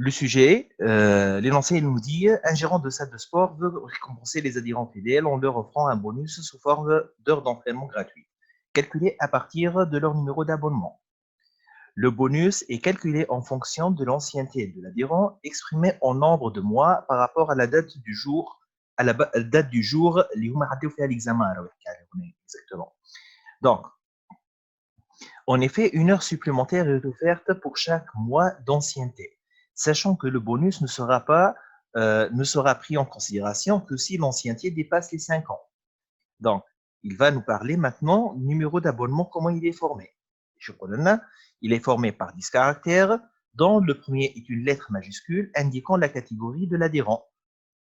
Le sujet, l'énoncé il nous dit un gérant de salle de sport veut récompenser les adhérents fidèles en leur offrant un bonus sous forme d'heures d'entraînement gratuites, calculé à partir de leur numéro d'abonnement. Le bonus est calculé en fonction de l'ancienneté de l'adhérent, exprimé en nombre de mois par rapport à la date du jour, date du jour, l'examen. Exactement. Donc, en effet, une heure supplémentaire est offerte pour chaque mois d'ancienneté, sachant que le bonus ne sera pris en considération que si l'ancienneté dépasse les 5 ans. Donc, il va nous parler maintenant du numéro d'abonnement, comment il est formé. Il est formé par 10 caractères, dont le premier est une lettre majuscule indiquant la catégorie de l'adhérent.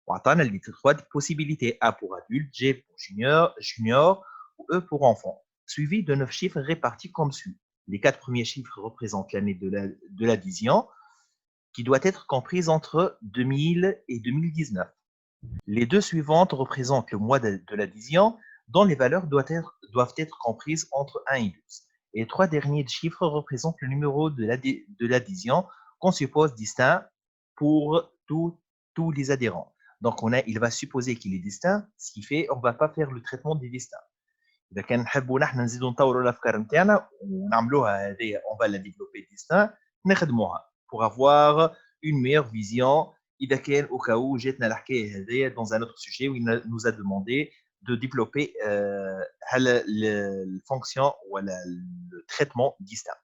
On a les trois possibilités: A pour adulte, G pour junior ou E pour enfant, suivi de 9 chiffres répartis comme suit. Les 4 premiers chiffres représentent l'année de l'adhésion, qui doit être comprise entre 2000 et 2019. Les deux suivantes représentent le mois de l'adhésion, dont les valeurs doivent être comprises entre 1 et 12. Et les 3 derniers chiffres représentent le numéro de l'adhésion qu'on suppose distinct pour tous les adhérents. Donc, il va supposer qu'il est distinct, ce qui fait qu'on ne va pas faire le traitement des distincts. إذا كان نحبوا نحن نزيدوا نطوروا الأفكار نتاعنا ونعملوها هذه on va la développer distinct نخدموها pour avoir une meilleure vision. إذا كان au cas où جاتنا الحكاية هذه dans un autre sujet où il nous a demandé de développer le fonction ou le traitement distinct.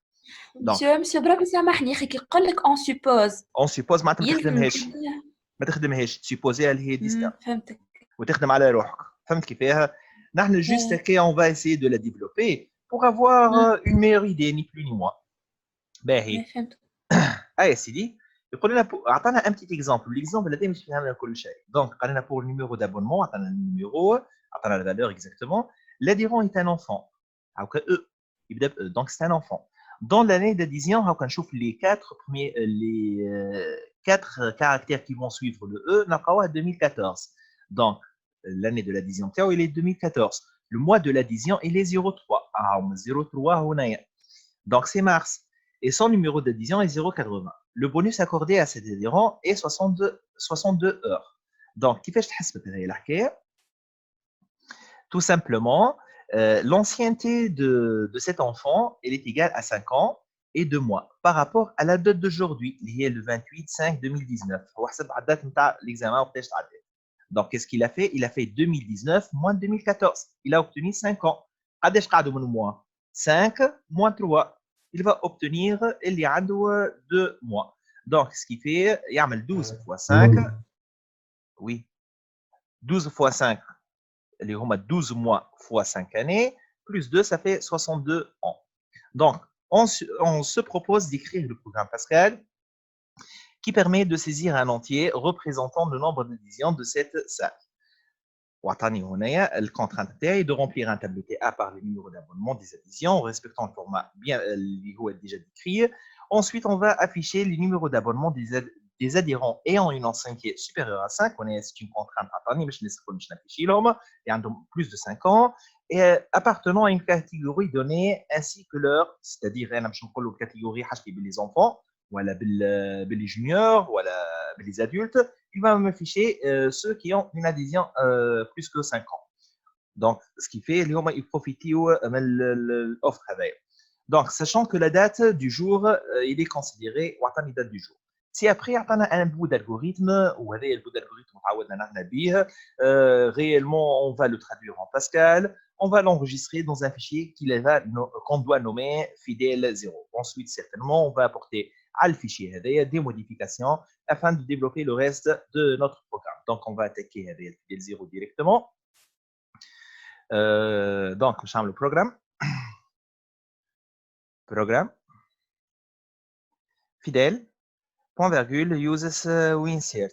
Monsieur بربي سامحني أخي كي يقول لك on suppose on suppose ما تخدمهاش supposer اللي هي distinct فهمتك وتخدم على روحك. فهمت كيفاها؟ نحن juste on va essayer de la développer pour avoir une meilleure idée ni plus ni moins. باهي. يا سيدي يقول لنا اعطانا un petit exemple. L'exemple هذا مش فاهم كل شيء. Donc قال لنا pour le numéro d'abonnement اعطانا النيميرو اعطانا la valeur exactement. L'adhérent est un enfant. هاكا E يبدا ب E. Donc c'est un enfant. Dans l'année d'adhésion هاكا نشوف les 4 caractères qui vont suivre le E نلقاوها 2014. Donc l'année de l'adhésion il est 2014. Le mois de l'adhésion il est 03. 03 هنايا. Donc c'est mars. Et son numéro d'adhésion est 0,80. Le bonus accordé à cet adhérent est 62 heures. Donc, كيفاش تحسبت هذه الحكاية؟ Tout simplement, l'ancienneté de cet enfant elle est égale à 5 ans et 2 mois par rapport à la date d'aujourd'hui, qui est le 28/5/2019. هو حسب على الدate نتاع l'examen وقتاش تعدى. Donc, qu'est-ce qu'il a fait? Il a fait 2019 moins 2014. Il a obtenu 5 ans. قداش قعدوا من mois? 5 moins 3. Il va obtenir اللي عنده 2 mois. Donc, ce qui fait, يعمل 12 fois 5. Oui. 12 fois 5, اللي هما 12 mois fois 5 années, plus 2, ça fait 62 ans. Donc, on se propose d'écrire le programme Pascal qui permet de saisir un entier représentant le nombre d'adhésions de cette salle. وعطاني هنايا الكونترانت تاعي de remplir un tableau TA par le numéro d'abonnement des adhésions en respectant le format bien اللي هو déjà décrit. Ensuite, on va afficher les numéros d'abonnement des adhérents ayant une ancienneté supérieure à 5. C'est une contrainte عطاني باش نافيشي لهم et عندهم plus de 5 ans et appartenant à une catégorie donnée ainsi que leur, c'est-à-dire انا باش نقولوا الكاتيجوري حاجتي باللي enfants ولا باللي juniors ولا باللي adultes. Il va m'afficher ceux qui ont une adhésion plus que 5 ans. Donc, ce qui fait, il profite de l'offre. Donc, sachant que la date du jour, il est considéré, ou attends, la date du jour. Si après, on a un bout d'algorithme, ou un bout d'algorithme, réellement, on va le traduire en Pascal, on va l'enregistrer dans un fichier qu'on doit nommer fidèle 0. Ensuite, certainement, on va apporter à le fichier des modifications afin de développer le reste de notre programme. Donc, on va attaquer avec fidèle 0 directement. Donc, je change le programme. Programme. Fidèle. Point virgule. Uses insert.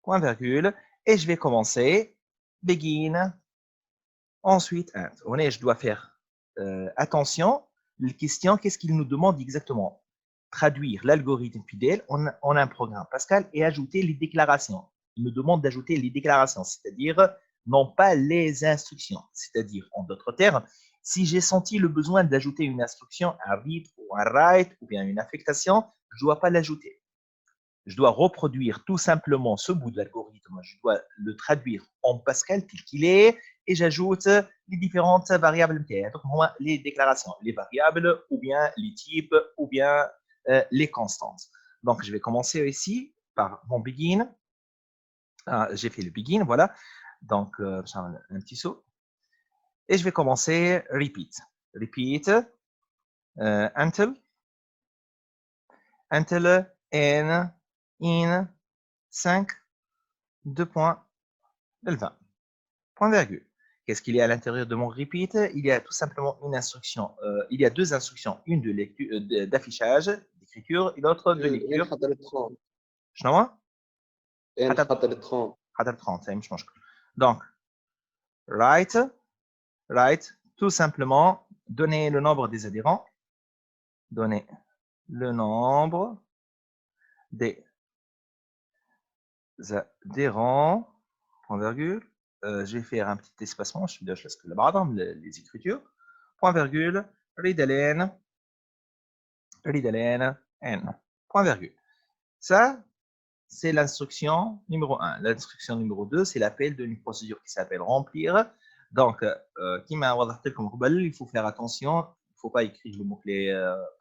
Point virgule. Et je vais commencer. Begin. Ensuite, je dois faire attention. La question, qu'est-ce qu'il nous demande exactement? Traduire l'algorithme fidèle en un programme Pascal et ajouter les déclarations. Il nous demande d'ajouter les déclarations, c'est-à-dire non pas les instructions. C'est-à-dire, en d'autres termes, si j'ai senti le besoin d'ajouter une instruction, un read ou un write ou bien une affectation, je ne dois pas l'ajouter. Je dois reproduire tout simplement ce bout de l'algorithme. Je dois le traduire en Pascal tel qu'il est et j'ajoute les différentes variables. Donc, les déclarations, les variables ou bien les types ou bien les constantes. Donc, je vais commencer ici par mon begin. J'ai fait le begin, voilà. Donc, un petit saut. Et je vais commencer repeat. Repeat until n in 5 2 points 20 point virgule. Qu'est-ce qu'il y a à l'intérieur de mon repeat? Il y a tout simplement une instruction. Il y a deux instructions, une de lecture, d'affichage, d'écriture, et l'autre de lecture. شنو؟ حتى 30 ça مش مشكل. Donc write tout simplement donner le nombre des adhérents. Donner le nombre des adhérents point virgule. Je vais faire un petit espacement, je laisse que les écritures. Point virgule, read n, point virgule. Ça, c'est l'instruction numéro 1. L'instruction numéro 2, c'est l'appel d'une procédure qui s'appelle remplir. Donc, il faut faire attention, il ne faut pas écrire le mot-clé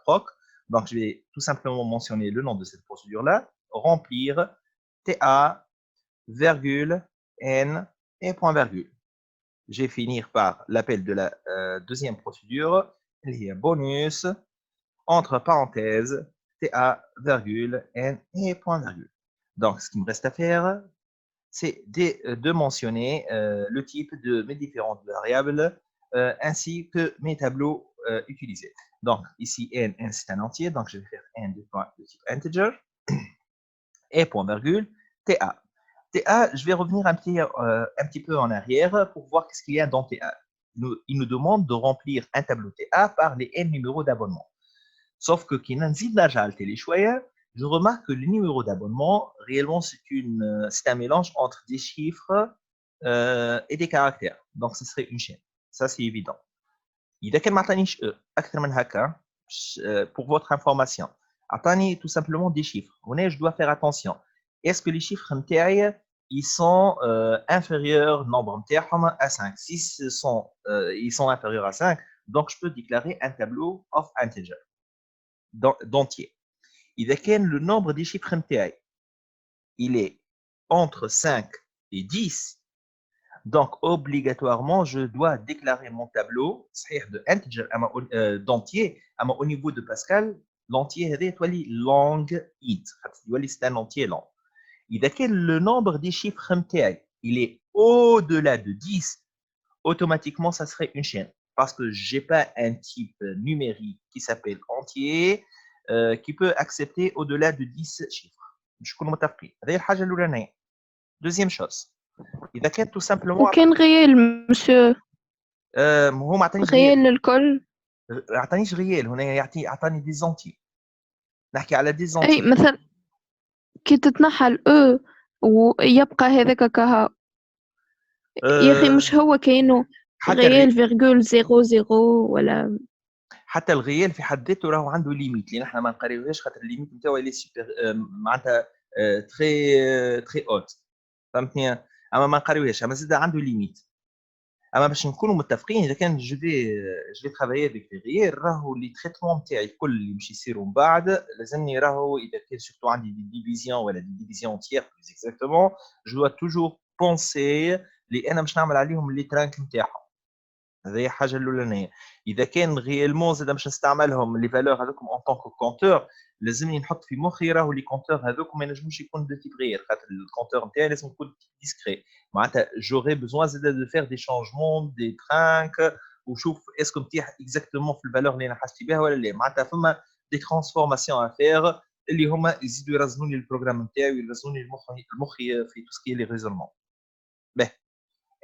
proc. Donc, je vais tout simplement mentionner le nom de cette procédure-là, remplir, TA, virgule, n, et point virgule. Je vais finir par l'appel de la deuxième procédure, il y a bonus, entre parenthèses, TA, virgule, n, et point virgule. Donc, ce qu'il me reste à faire, c'est de mentionner le type de mes différentes variables ainsi que mes tableaux utilisés. Donc, ici, n c'est un entier, donc je vais faire n de type integer, et point virgule, TA. TA, je vais revenir un petit peu en arrière pour voir qu'est-ce qu'il y a dans TA. Il nous demande de remplir un tableau TA par les n numéros d'abonnement. Sauf que je remarque que le numéro d'abonnement, réellement, c'est un mélange entre des chiffres et des caractères. Donc, ce serait une chaîne. Ça, c'est évident. Pour votre information, tout simplement des chiffres. Je dois faire attention. Est-ce que les chiffres ils sont inférieurs nombre à 5? Si ils sont inférieurs à 5, donc je peux déclarer un tableau of integer d'entier. إذا كان le nombre des chiffres MTI il est entre 5 et 10, donc obligatoirement je dois déclarer mon tableau de integer d'entier au niveau de Pascal. L'entier est long int, c'est un entier long. إذا كان le nombre des chiffres MTI il est au-delà de 10, automatiquement ça serait une chaîne parce que j'ai pas un type numérique qui s'appelle entier qui peut accepter au-delà de 10 chiffres. نكونوا متفقين. هذه الحاجه الاولانيه. Deuxième chose, اذا كان tout simplement وكان غيال مسيو هو ما عطانيش غيال الكل. ما عطانيش غيال هنا عطاني دي زونتي. نحكي على دي زونتي. اي مثلا كي تتنحى الاو ويبقى هذاك كها يا اخي مش هو كاينه غيال فيرغول 00 ولا حتى الغيال في حد ذاته راهو عنده ليميت اللي نحن ما نقريوهاش خاطر الليميت نتاعو اللي سوبر معناتها تري اوت فهمتني. اما ما نقريوهاش اما زاد عنده ليميت. اما باش نكونوا متفقين اذا كان جو في ترافايي افيك لي غيال راهو لي تريتمون نتاعي الكل اللي باش يصيروا من بعد لازمني راهو اذا كان سورتو عندي دي ديفيزيون ولا دي ديفيزيون تيير بلوز اكزاكتومون جو دوا توجور بونسي اللي انا باش نعمل عليهم لي ترانك نتاعهم. هذه حاجه الاولانيه. اذا كان ريالمون زاد باش نستعملهم لي فالور هذوكم اون طونك كونتور لازمني نحط في مخي راهو لي كونتور هذوكم ما ينجموش يكون دو تيب غير خاطر الكونتور نتاعي لازم يكون ديسكري. معناتها جوري بوزوان زاد دو فير دي شانجمون دي ترانك وشوف اسكو نتيح اكزاكتومون في الفالور اللي انا حاجتي بها ولا لا. معناتها فما دي ترانسفورماسيون افير اللي هما يزيدوا يرزنوا لي البروغرام نتاعي ويرزنوا لي المخي في تو سكي لي ريزونمون. باهي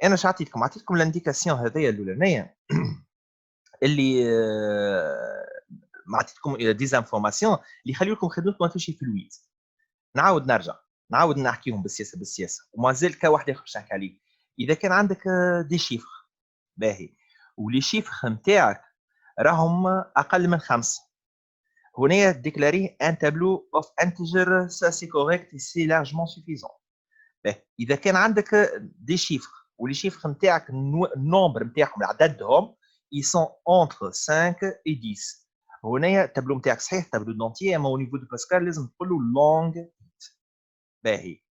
انا اش عطيتكم الانديكاسيون هذيا الاولانيه اللي عطيتكم ديزانفورماسيون اللي يخليو لكم خدمتكم تمشي في الويت. نعاود نحكيهم بالسياسه ومازال كا واحد اخر باش نحكي عليه. اذا كان عندك دي شيفر باهي ولي شيفر نتاعك راهم اقل من 5 هنا déclarer un tableau of integer, ça c'est correct et c'est largement suffisant. إذا كان عندك des chiffres ولي chiffres نتاعك النومبر نتاعهم عددهم ils sont entre 5 et 10. هنا التابلو نتاعك صحيح تابلو دونتي اما au niveau de Pascal لازم تقول له long. باهي.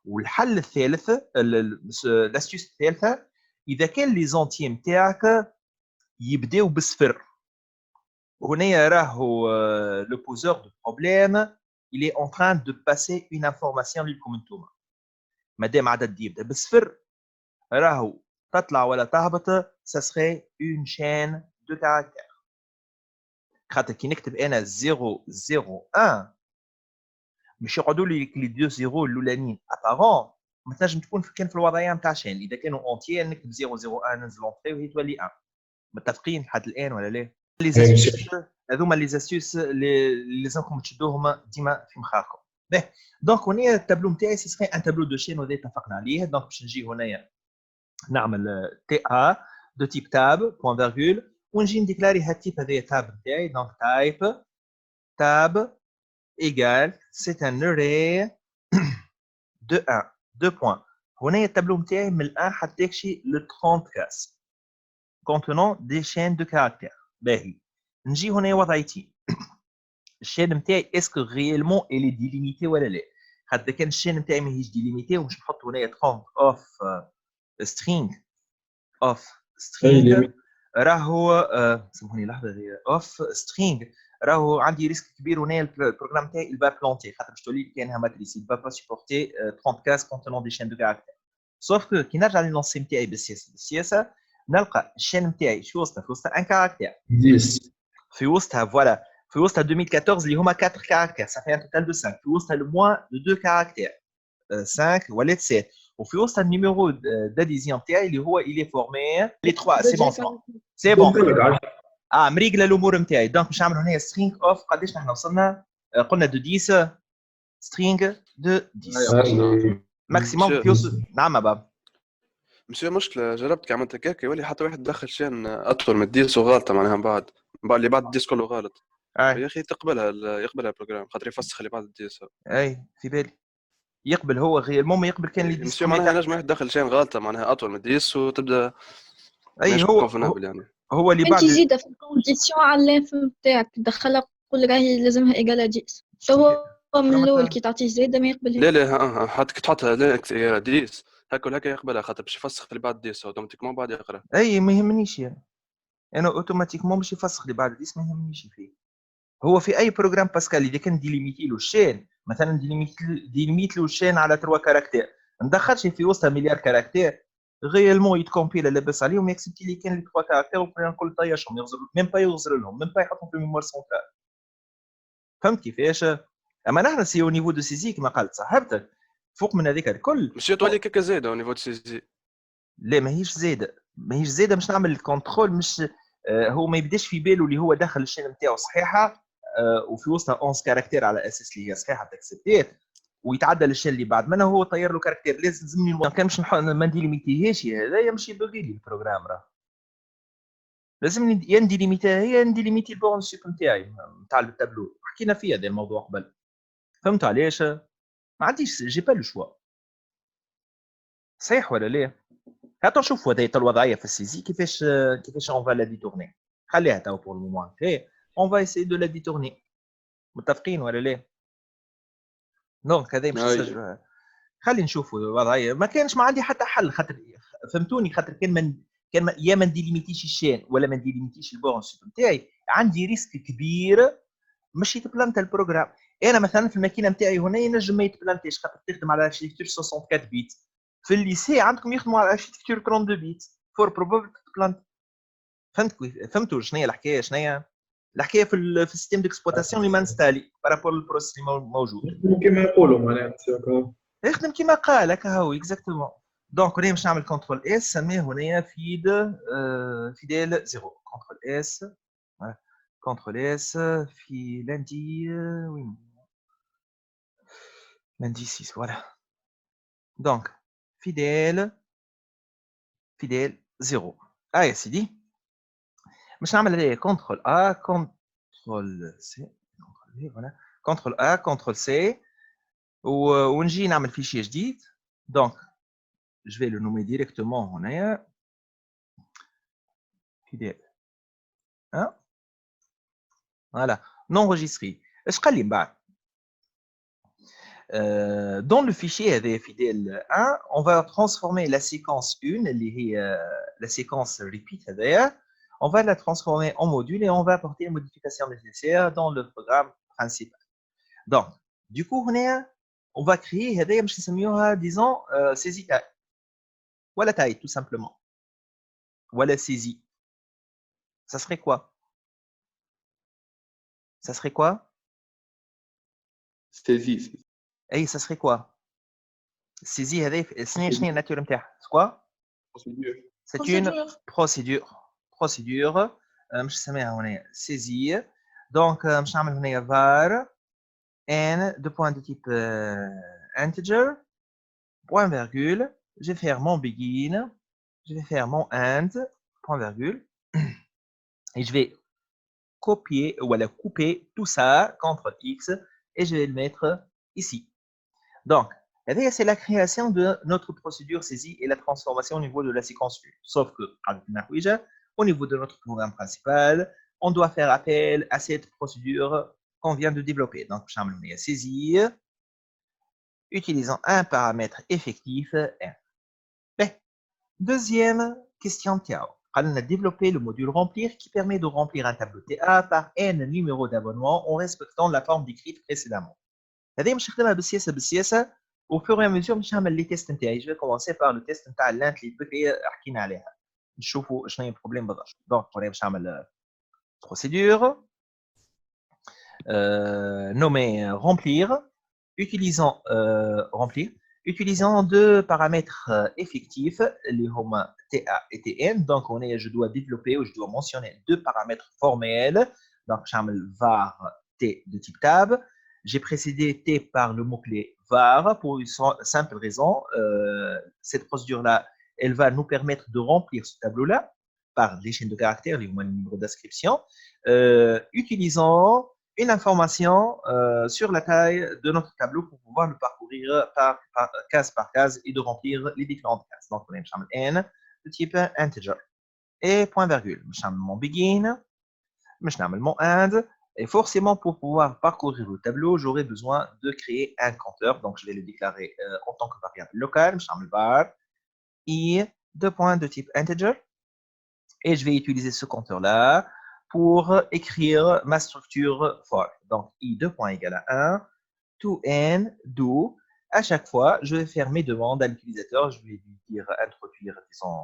والحل الثالث الاستيوس الثالثه اذا كان لي زونتي نتاعك يبداو بالصفر هنا راهو لو بوزور دو بروبليم il est en train de passer une information لكم انتوما مادام عدد يبدا بالصفر راهو تطلع ولا تهبط ça serait une chaîne de caractères خاطر كي نكتب انا 001 مش يقعدوا لي لي دو زيرو الاولانيين ابارون ما تنجم تكون كان في الوضعيه نتاع شين اذا كانوا اونتيير نكتب 001 ننزل اونتري وهي تولي 1 متفقين لحد الان ولا لا؟ لي زاستيوس هذوما لي زاستيوس اللي لازمكم تشدوهم ديما في مخاخكم. باهي دونك هنا التابلو نتاعي سي سخي ان تابلو دو شين وهذا اتفقنا عليه. دونك باش نجي هنايا نعمل تي ا دو تيب تاب بوان فيرغول ونجي نديكلاري هاد التيب هذايا تاب نتاعي. دونك تايب تاب égale c'est un array de 1 2 points. هنا التابلو نتاعي من 1 حتى يكشي ل 30 كاس contenant des chaînes de caractères. باهي نجي هنا وضعيتي الشين نتاعي اسكو ريالمون الي ديليميتي ولا لا. خاطر كان الشين نتاعي ماهيش ديليميتي ومش نحط هنايا 30 اوف string راهو سمحوني لحظه اوف string راهو عندي ريسك كبير هنا البروغرام تاعي البا بلانتي خاطر باش تولي كانها ماتريس il va pas supporter 30 cases contenant des chaînes de caractères. sauf que كي نرجع للنص نتاعي بالسياسه نلقى الشين نتاعي في وسطها ان كاركتير 10 في وسطها فوالا في وسطها 2014 اللي هما 4 كاركتير ça fait un total de 5 في وسطها le moins de 2 كاركتير 5 ولات 7 وفي وسط النيميرو d'adhésion تاعي اللي هو il est formé les 3 c'est bon مريقله الامور نتاعي. دونك باش نعمل هنا string of قداش نحن وصلنا قلنا دو 10 string دو 10 ماكسيموم في نعم بابا مش مشكلة جربت كي عملت هكاك يولي حتى واحد دخل شين أطول من الديس وغلطة معناها بعد اللي بعد الديس كله غلط. يا أخي يقبلها البروجرام خاطر يفسخ اللي بعد الديس. أي في بالي يقبل هو غير المهم يقبل كان اللي ديس معناها نجم واحد دخل شين غلطة معناها أطول من الديس وتبدأ أي هو يعني هو اللي بعد انت زيدة في الكونديسيون على اللينف نتاعك تدخلها تقول راهي لازمها ايجالا 10 هو من الاول كي تعطيه زايدة ما يقبلهاش. لا حتى كي تحطها لا ديس هكا ولا هكا يقبلها خاطر باش يفسخ اللي بعد الديس اوتوماتيكمون بعد يقرا. اي ما يهمنيش يعني انا اوتوماتيكمون باش يفسخ اللي بعد الديس ما يهمنيش فيه. هو في اي بروجرام باسكال اذا كان ديليميتي له الشين مثلا ديليميت له الشين على 3 كاركتير ندخلش في وسطها مليار كاركتير غيالمون يتكومبيل لاباس عليهم يكسبتي لي كان لي 3 كاركتير وبقينا نقول طيشهم يغزر ميم با يغزر لهم ميم با يحطهم في الميموار سونترال. فهمت كيفاش؟ اما نحن سي او نيفو دو سيزي كما قالت صاحبتك فوق من هذيك الكل مش تولي كيكا زايده او نيفو دو سيزي. لا ماهيش زايده باش نعمل الكونترول مش هو ما يبداش في باله اللي هو داخل الشين نتاعو صحيحه وفي وسطها 11 كاركتير على اساس اللي هي صحيحه تاكسبتيت ويتعدى للشين اللي بعد منه هو طير له كاركتير لازمني كان مش ما نديليميتيهاش هذا يمشي بغي لي البروغرام راه لازم يا نديليميتيها هي نديليميتي البورن سيب نتاعي نتاع التابلو حكينا فيه هذا الموضوع قبل. فهمت علاش؟ ما عنديش جي با لو شوا صحيح ولا لا؟ هاتوا نشوفوا هذه الوضعيه في السيزي كيفاش اون فا لا ديتورني. خليها تاو بور المومون هي اون فا اسي دو لا ديتورني. متفقين ولا لا؟ دونك هذا باش نسجل خلي نشوفوا الوضعيه. ما كانش ما عندي حتى حل خاطر فهمتوني خاطر كان يا ما نديليميتيش الشين ولا ما نديليميتيش البورن سيب نتاعي عندي ريسك كبير مش يتبلانت البروغرام. انا مثلا في الماكينه نتاعي هنا ينجم ما يتبلانتيش خاطر تخدم على اركتيكتور 64 بيت. في الليسي عندكم يخدموا على اركتيكتور 32 بيت فور بروبابل تبلانت. فهمتوا شنو هي الحكايه؟ شنو هي الحكايه في السيستم ديكسبلوطاسيون اللي ما نستالي بارابور للبروسيس اللي موجود كما يقولوا معناها يخدم كما قال هكا هو اكزاكتومون. دونك هنا باش نعمل كنترول اس سميه هنا فيديل 0 كنترول اس كنترول اس في lundi وين lundi 6 voilà. دونك فيديل 0 يا سيدي باش نعمل عليه كنترول ا كنترول سي voilà. CTRL A, CTRL C. On va un fichier جديد. Donc, je vais le nommer directement. Hein? Voilà. Non enregistré. Est-ce que dans le fichier fidèle 1, on va transformer la séquence 1, la séquence repeat, on va la transformer en module et on va apporter les modifications nécessaires dans le programme principal. Donc, du coup, on va créer, disons, saisie taille. Voilà taille, tout simplement. Voilà saisie. Ça serait quoi? Ça serait quoi? Saisie. Et ça serait quoi? Saisie, c'est la nature de c'est quoi? C'est une procédure. Procédure. Je sais saisie. Donc, je vais var n de points de type integer, point virgule. Je vais faire mon begin. Je vais faire mon end, point virgule. Et je vais copier ou couper tout ça, CTRL X, et je vais le mettre ici. Donc, c'est la création de notre procédure saisie et la transformation au niveau de la séquence vue. Sauf que, au niveau de notre programme principal, on doit faire appel à cette procédure qu'on vient de développer. Donc, je vais saisir, utilisant un paramètre effectif n. Deuxième question Tiao. On a développé le module remplir qui permet de remplir un tableau TA par n numéro d'abonnement en respectant la forme décrite précédemment. Au fur et à mesure, je vais les tests. Je vais commencer par le test de l'int اللي حكينا عليها. نشوفوا شنو هي البروبليم بالضبط. Donc, باش نعمل procédure nommer remplir utilisant remplir utilisant deux paramètres effectifs, les home TA et TN. Donc, je dois développer ou je dois mentionner deux paramètres formels. Donc, je vais var T de type tab. J'ai précédé T par le mot-clé var pour une simple raison. Cette procédure-là, elle va nous permettre de remplir ce tableau-là par les chaînes de caractères, les numéros d'inscription, utilisant une information sur la taille de notre tableau pour pouvoir le parcourir case par case et de remplir les différentes cases. Donc, on a un n de type integer et point virgule. Je vais mon begin, je vais mon end. Et forcément, pour pouvoir parcourir le tableau, j'aurai besoin de créer un compteur. Donc, je vais le déclarer en tant que variable locale. Je vais var i de points de type integer. Et je vais utiliser ce compteur-là pour écrire ma structure for. Donc, i2 point égale à 1, to n, do. À chaque fois, je vais faire mes demandes à l'utilisateur. Je vais lui dire introduire, disons,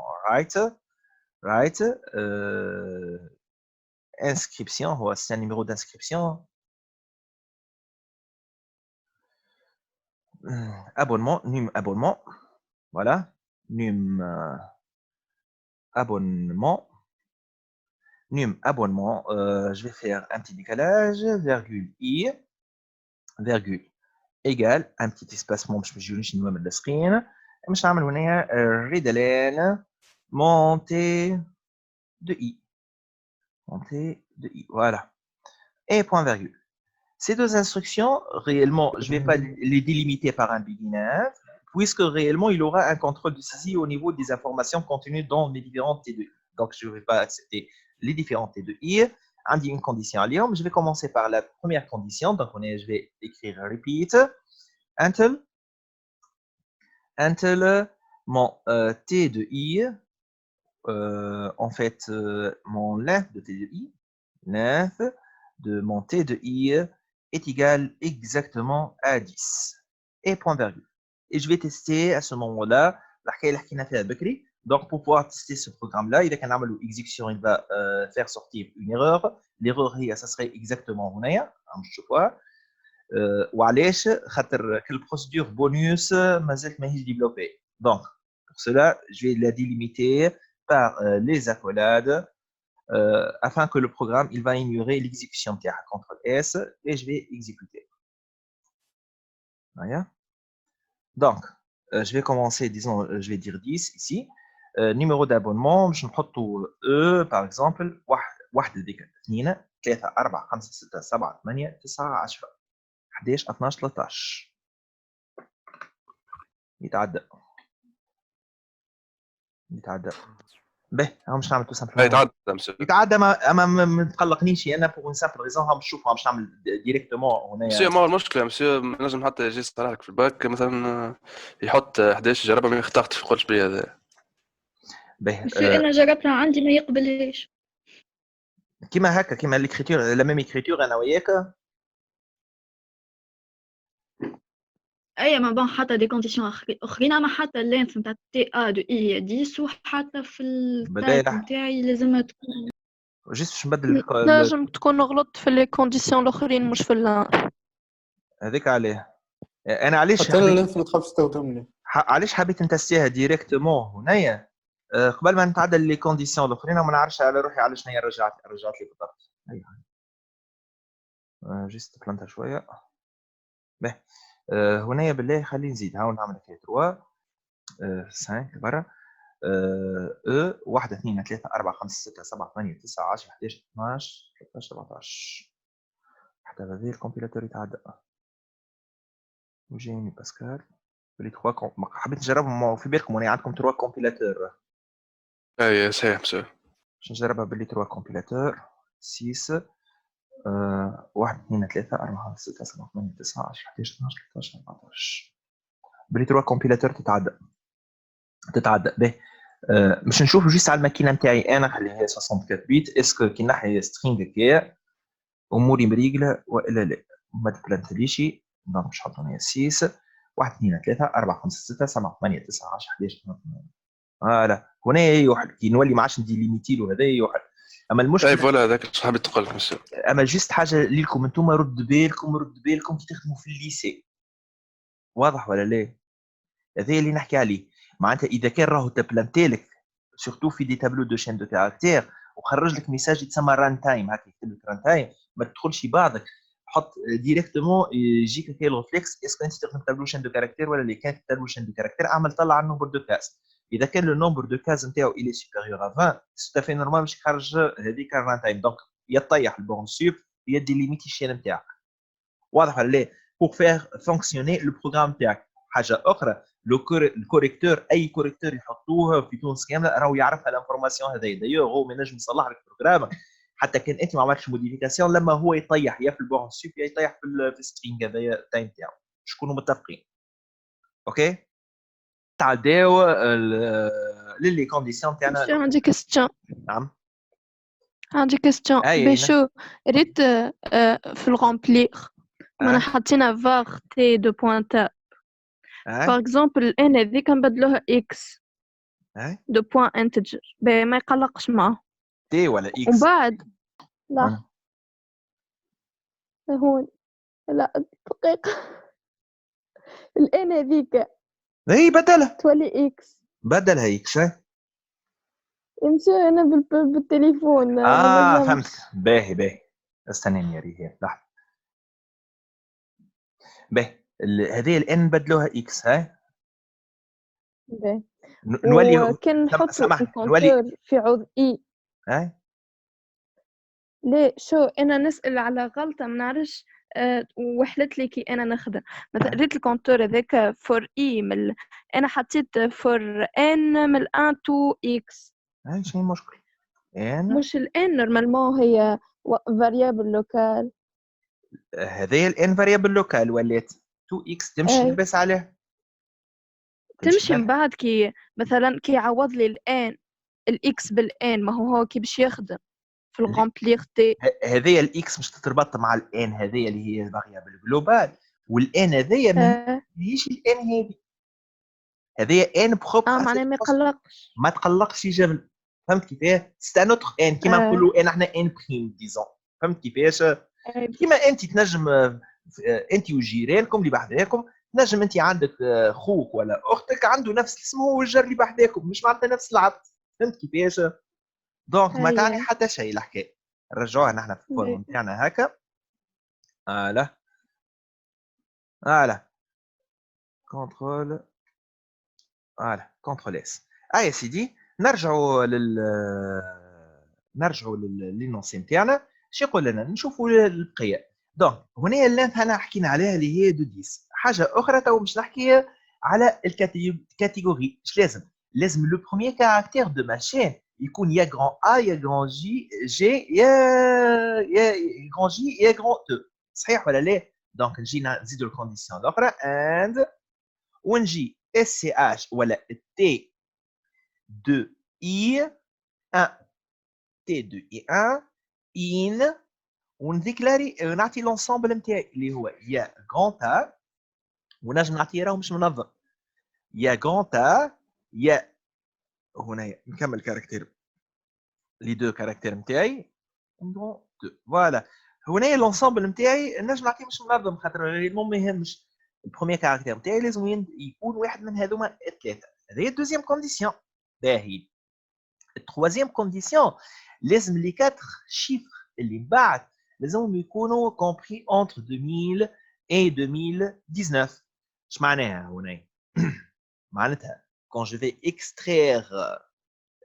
write, inscription, c'est un numéro d'inscription. Abonnement, num abonnement. Voilà, num abonnement. Num abonnement, je vais faire un petit décalage, virgule i, virgule égale, un petit espacement, je vais mettre le screen. Je vais faire read montée de i. Montée de i, voilà. Et point virgule. Ces deux instructions, réellement, je ne vais pas les délimiter par un beginner, puisque réellement, il aura un contrôle de saisie au niveau des informations contenues dans les différentes T2I. Donc, je ne vais pas accepter les différentes T2I. Indique une condition à lire. Je vais commencer par la première condition. Donc, je vais écrire repeat until mon T de I, en fait, mon length de T de I, length de mon T de I est égal exactement à 10. Et point virgule. Et je vais tester à ce moment-là donc, pour pouvoir tester ce programme-là, il y a qu'un exécution, il va faire sortir une erreur. L'erreur, ça serait exactement je vois. وعلاش خاطر que la procédure bonus مازالت ماهيش développée. Donc, pour cela, je vais la délimiter par les accolades afin que le programme il va ignorer l'exécution de CTRL S et je vais exécuter. Voilà. Donc, je vais commencer, disons, je vais dire 10 ici. Numéro d'abonnement, je me retrouve E, par exemple, واحد هذيك 2 3 4 5 6 7 8 9 10 11 12 13 يتعدى به هم مش نعمل تو سامبل يتعدى مسيو يتعدى ما تقلقنيش انا بوغ سامبل ريزون هم نشوف مش نعمل ديريكتومون مسيو هنا ما هو المشكله مسيو نجم حتى يجي يصطلح لك في الباك مثلا يحط 11 جربها ما يختارش يقولش بي هذا به مسيو انا جربتها عندي ما يقبلهاش كيما هكا كيما ليكريتور لا ميم اكريتور انا وياك اي ما بون حتى دي كونديسيون اخرين اما حتى اللينث نتاع تي ا دو اي هي 10 وحتى في التايب نتاعي لازم تكون جيست باش نبدل لازم تكون غلطت في لي كونديسيون الاخرين مش في هذيك عليه انا علاش حتى انا ما تخافش تستخدمني علاش حبيت نتستيها ديريكتومون هنايا قبل ما نتعدل لي كونديسيون الاخرين وما نعرفش على روحي على شنو هي رجعت لي بالضبط جيست بلانتا شويه به هنايا بالله خلينا نزيد هاو نعمل هكا 3 5 برا او 1 2 3 4 5 6 7 8 9 10 11 12 13 14 حتى هذا الكمبيلاتور يتعدى وجيني باسكال بلي 3 حبيت نجربهم في بالكم وانا عندكم 3 كومبيلاتور اي صحيح مسيو باش نجربها باللي 3 كومبيلاتور 6 1 2 3 4 5 6 7 8 9 10 11 12 13 14 باللي 3 كومبيلاتور تتعدى به باش نشوف جيست على الماكينه نتاعي انا خليها 64 بيت اسكو كي نحي سترينغ كي اموري مريقله والا لا ما تبلانتليش دونك باش نحط هنا 6 1 2 3 4 5 6 7 8 9 10 11 فوالا هنا يوحل كي نولي ما عادش ندير ليميتي له هذا يوحل اما المشكله اي فوالا هذاك اش حبيت تقول لك مسيو اما جيست حاجه ليكم انتم رد بالكم كي تخدموا في الليسي واضح ولا لا هذا اللي نحكي عليه معناتها اذا كان راهو تبلانتي لك سورتو في دي تابلو دو شين دو كاركتير وخرج لك ميساج يتسمى ران تايم هكا يكتب لك ران تايم ما تدخلش بعضك حط ديريكتومون يجيك هكا الريفلكس اسكو انت تستخدم تابلو شين دو كاركتير ولا اللي كان تابلو شين دو كاركتير اعمل طلع على النومبر دو كاز اذا كان لو نومبر دو كاز نتاعو الي سوبيريور ا 20 سي تافي نورمال باش يخرج هذيك الران تايم دونك يطيح البورن سوب يدي ليميتي الشين نتاعك واضح ولا لا بور فير فونكسيوني لو بروغرام تاعك حاجه اخرى الكوريكتور اي كوريكتور يحطوه في تونس كامله راهو يعرف الانفورماسيون هذايا دايوغ هو ما ينجم يصلح لك البروغرام حتى كان انت ما عملتش موديفيكاسيون لما هو يطيح يا في البورن سوب يا يطيح في السترينج هذايا التايم تاعو شكونوا متفقين اوكي تعداو للي كونديسيون تاعنا عندي كيستيون نعم عندي كيستيون بشو ريت في الغومبليغ ما حطينا فار تي دو بوينتر باغ اكزومبل ان هذيك نبدلوها اكس دو بوين انتجر ما يقلقش معاه تي ولا اكس ومن بعد لا هون لا دقيقة الان هذيك اي بدلها تولي اكس بدلها اكس يمشي انا بالتليفون فهمت باهي استناني يا ريهام لحظه باهي هذه الان نبدلوها اكس ها باهي نولي كان نحطوا الكونتور في عوض اي ليه شو انا نسال على غلطه ما نعرفش وحلت لي كي انا نخدم مثلا ريت الكونتور هذاك فور اي انا حطيت فور ان من 1 تو اكس شنو المشكل ان مش الان نورمالمون هي فاريابل لوكال هذه الان فاريابل لوكال ولات 2 اكس تمشي لبس عليه تمشي من بعد كي مثلا كي يعوض لي الان الاكس بالان ما هو كي باش يخدم في الغومبليغ تي هذه الاكس مش تتربط مع الان هذه اللي هي الفاريابل جلوبال والان هذه ماهيش الان هذه ان بخوب معناها ما يقلقش ما تقلقش جبل فهمت كيفاه ستا نوتر ان كيما نقولوا ان احنا ان بريم ديزون فهمت كيفاش كيما انت تنجم انت وجيرانكم اللي بحذاكم تنجم انت عندك خوك ولا اختك عنده نفس الاسم هو الجار اللي بحذاكم مش معناتها نفس العبد فهمت كيفاش دونك ما تعني حتى شيء الحكايه نرجعوها نحن في الفورم نتاعنا هكا لا كنترول كنترول اس يا سيدي نرجعوا نرجعوا للنونسي نتاعنا. شو يقول لنا؟ نشوفوا البقيه. دونك هنا اللي انا حكينا عليها اللي هي دو 10. حاجه اخرى تو باش نحكي على الكاتيجوري. اش لازم لو بروميير كاركتير دو ما شين يكون يا غران ا يا غران جي يا غران جي يا غران او. صحيح ولا لا؟ دونك نجي نزيدوا الكونديسيون الاخرى اند ونجي اس سي اش ولا تي دو اي 1 تي دو اي 1 ان ونديكلاري نعطي لونسومبل نتاعي اللي هو يا غران ا ونجم نعطيه راهو مش منظم يا غران ا يا هنا نكمل كاركتير لي دو كاركتير نتاعي غران دو فوالا. هنا لونسومبل نتاعي نجم نعطيه مش منظم خاطر المهم ما يهمش. البروميير كاركتير نتاعي لازم يكون واحد من هذوما الثلاثه. هذه الدوزيام كونديسيون. باهي التروازيام كونديسيون لازم لي 4 شيفر اللي من بعد لازمهم يكونوا كومبري انتر 2000 et 2019. اش معناها هنا؟ معناتها quand je vais extraire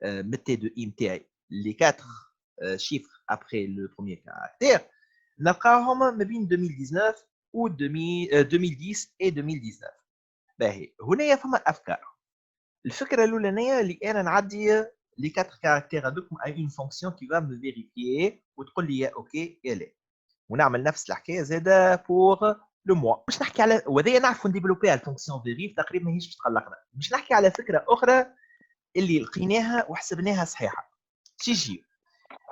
mettez de i نتاعي les 4 chiffres après le premier caractère نلقاهم ما بين 2019 و 2010 et 2019. باهي هنا فما افكار. الفكره الاولانيه اللي انا نعدي les 4 caractères هذوكم à une fonction qui va me vérifier وتقول لي يا اوكي يا لا. ونعمل نفس الحكايه زاده بور لو موا. باش نحكي على وهذه نعرفوا نديفلوبيها الفونكسيون فيريف تقريبا ماهيش باش تقلقنا. باش نحكي على فكره اخرى اللي لقيناها وحسبناها صحيحه. تيجي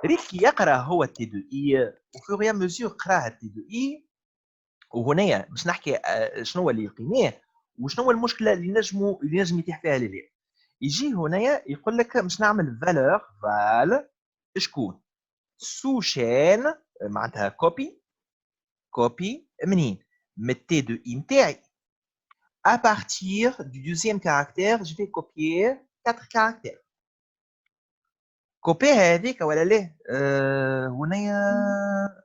ريت كي يقرا هو تي دو اي وفوريا ميزور قراها تي دو اي وهنا باش نحكي شنو هو اللي لقيناه وشنو هو المشكله اللي نجم يتيح فيها ليلي. يجي هنا يقول لك باش نعمل فالور فال شكون سو شين معناتها كوبي منين من التي دو اي نتاعي. à partir du deuxième caractère je vais copier 4 caractères. كوبي هذيك ولا لا؟ هنا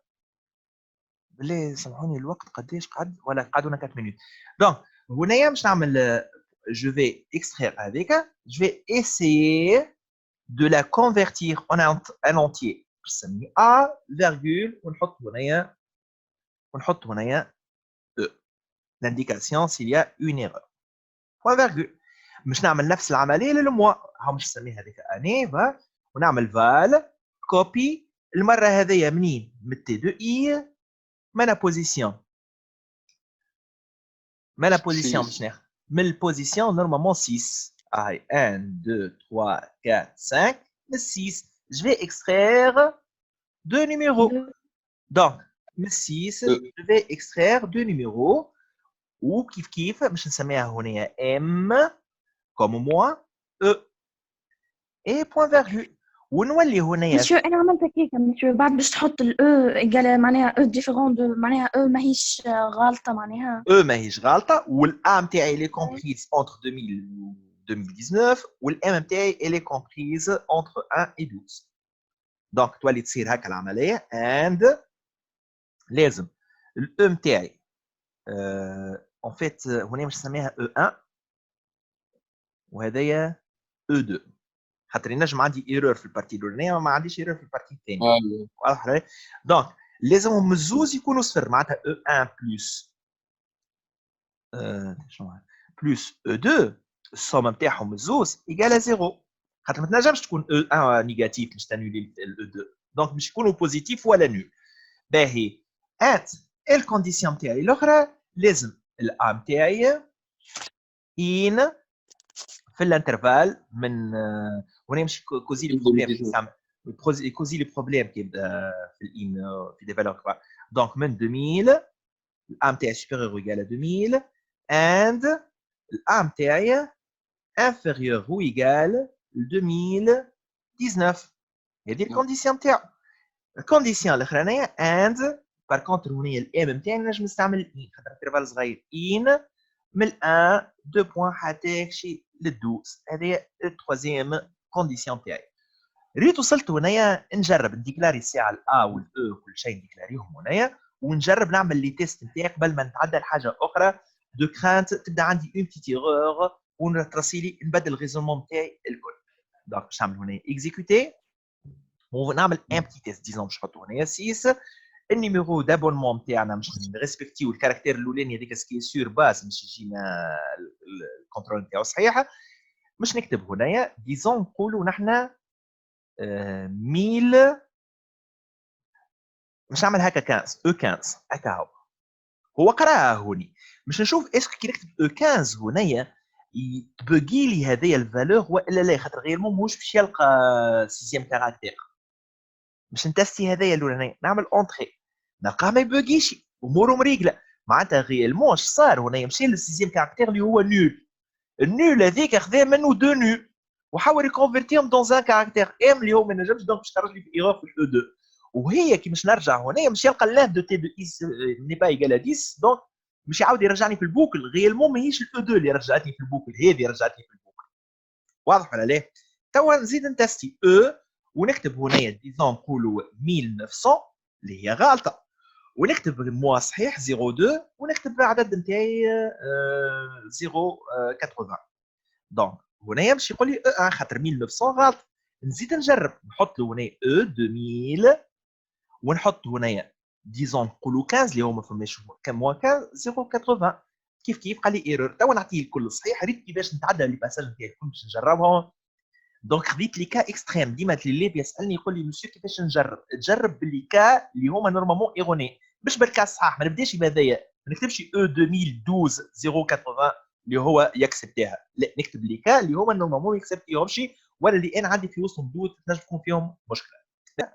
بالله سامحوني الوقت قداش قعد ولا قعدونا 4 minutes. donc هنا باش نعمل je vais extraire avec je vais essayer de la convertir en entier. نسميه a virgule ونحط هنا e l'indication s'il y a une erreur. point virgule. مش نعمل نفس العمليه للموا ها مش نسميها هذيك اني ونعمل فال كوبي المره هذيا منين من تي دو اي من بوزيسيون باش ناخذ من البوزيسيون نورمالمون 6 هاي 1 2 3 4 5 من 6 je vais extraire deux numéros. donc من 6 je vais extraire deux numéros ou كيف باش نسميها هنا m comme moi e et point virgule. ونولي هنا مسيو انا عملت هيك مسيو بعد باش تحط الاو ايجال معناها او ديفيرون معناها او ماهيش غلطه معناها او ماهيش غلطه والا نتاعي لي كومبريز entre 2000 و 2019 والام نتاعي لي كومبريز entre 1 et 12. دونك تولي تصير هكا العمليه اند لازم الاو نتاعي en fait هنا باش نسميها او 1 وهذايا او 2 خاطر ينجم عندي ايرور في البارتي الاولانيه وما عنديش ايرور في البارتي الثانيه. واضح علي؟ دونك لازمهم الزوز يكونوا صفر معناتها او 1 بلس بلس او 2 السوم نتاعهم الزوز ايكال 0 خاطر ما تنجمش تكون او 1 نيجاتيف باش تانولي الاو 2 دونك باش يكونوا بوزيتيف ولا نول. باهي ات الكونديسيون نتاعي الاخرى لازم الا نتاعي ان في الانترفال من هنا مش كوزي لي بروبليم كوزي لي بروبليم كي في الان في دي فالور دونك من 2000 الام تاعي سوبيريور ايغال 2000 and الام تاعي inférieur ou égal 2019. هذه الكونديسيون تاعو. الكونديسيون الاخرانيه and بار كونتر هنا الام نتاعي نجم نستعمل ان خاطر انترفال صغير ان من 1 2 بوان حتى شي ل 12. هذه التروازيام كونديسيون تاعي. ريت وصلت هنايا نجرب نديكلاري الساعه الا والاو كل شيء نديكلاريهم هنايا ونجرب نعمل لي تيست نتاعي قبل ما نتعدى لحاجه اخرى دو كرانت تبدا عندي اون بتيت ايرور ونترسي لي نبدل الريزونمون نتاعي الكل. دونك باش نعمل هنا اكزيكوتي ونعمل ان بتي تيست ديزون باش نحطو هنايا 6 النيميرو دابونمون نتاعنا باش نريسبكتيو الكاركتير الاولاني هذيك سكي سور باز باش يجينا الكونترول نتاعو صحيح باش نكتب هنايا ديزون نقولوا نحن 1000 باش نعمل هكا 15 او 15 هكا هو قراها هوني باش نشوف اسكو كي نكتب او 15 هنايا يبقي لي هذايا الفالور ولا لا خاطر غيرمون ماهوش باش يلقى سيزيام كاركتير باش نتستي هذايا الاولاني نعمل اونتري نلقاه ما يبقيش اموره مريقله معناتها غيالمون اش صار هنا مشي للسيزيام كاركتير اللي هو نول النول هذيك خذا منه دو نول وحاول يكونفيرتيهم دون ان كاركتير ام اللي هو ما نجمش دونك باش خرج لي في ايرور في الاو 2 وهي كي باش نرجع هنا مش يلقى لاف دو تي دو اس ني با ايغال 10 دونك باش يعاود يرجعني في البوكل غيالمون ماهيش الاو 2 اللي رجعتني في البوكل هذه رجعتني في البوكل واضح ولا لا توا نزيد نتستي او ونكتب هنايا ديزون نقولوا 1900 اللي هي غلطه ونكتب الموا صحيح 02 ونكتب العدد نتاعي 080 دونك هنايا باش يقول لي خاطر 1900 غلط نزيد نجرب نحط له هنا او 2000 ونحط هنايا ديزون نقولوا 15 اللي هو ما فماش كان موا 15 080 كيف قال لي ايرور توا نعطيه الكل صحيح ريت كيفاش نتعدى لي باساج نتاعي الكل باش نجربهم دونك خذيت لي كا اكستريم ديما اللي بيسالني يقول لي مسيو كيفاش نجرب تجرب باللي كا اللي هما نورمالمون ايروني باش بالكا صحاح ما نبداش بهذايا ما نكتبش او 2012 080 اللي هو يكسبتها لا نكتب لي كا اللي هما نورمالمون يكسبتيهمش ولا اللي انا عندي في وسطهم دوت تنجم تكون فيهم مشكله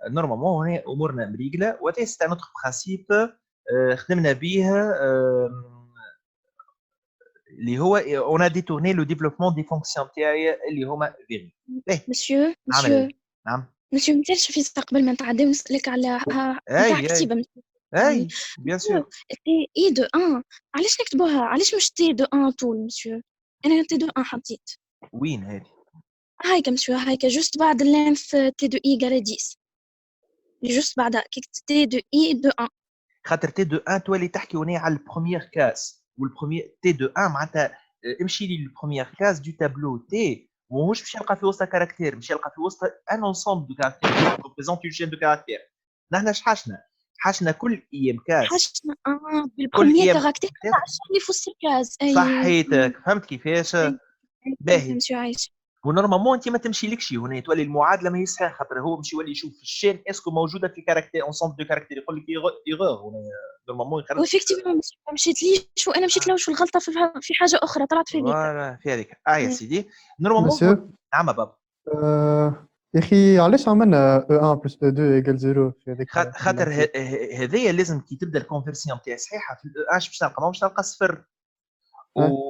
نورمالمون هنا امورنا مريقله وهذا سي ان اوتر برانسيب خدمنا به اللي هو on a détourné le développement des fonctions تاعي اللي هما فيري مسيو نعم مسيو متعرفش في قبل ما نتعدى ونسالك على نتاع كتيبه اي بيان سور تي اي دو 1 علاش نكتبوها علاش مش تي دو 1 طول مسيو انا تي دو 1 حطيت وين هذه هايكا مسيو هايكا جوست بعد اللينث تي دو اي غير 10 جوست بعدها كي تي دو اي دو 1 خاطر تي دو 1 تولي تحكي هنا على البروميير كاس والبروميير تي دو 1 معناتها امشي لي للبروميير كاس دو تابلو تي ومش باش يلقى في وسط كاركتير باش يلقى في وسط ان انسومبل دو كاركتير ريبريزونت اون شين دو كاركتير نحن حاشنا كل اي ام كاس حاشنا بالبروميير كاركتير اللي في وسط الكاس صحيتك فهمت كيفاش باهي مسيو عايش ونورمالمون انت ما تمشيلكش هنا تولي المعادله ما صحيحه خاطر هو مش يولي يشوف في الشين اسكو موجوده في كاركتير انسومبل دو كاركتير يقول لك ايرور هنا نورمالمون يخرج وفيكتيفمون ما مشيتليش وانا مشيت لهش الغلطه في حاجه اخرى طلعت في فوالا في هذيك يا سيدي نورمالمون نعم بابا يا اخي علاش عملنا او 1 بلس او 2 ايكال 0 في هذيك خاطر هذايا لازم كي تبدا الكونفرسيون تاعها صحيحه في الاو 1 باش تلقى ماهوش تلقى صفر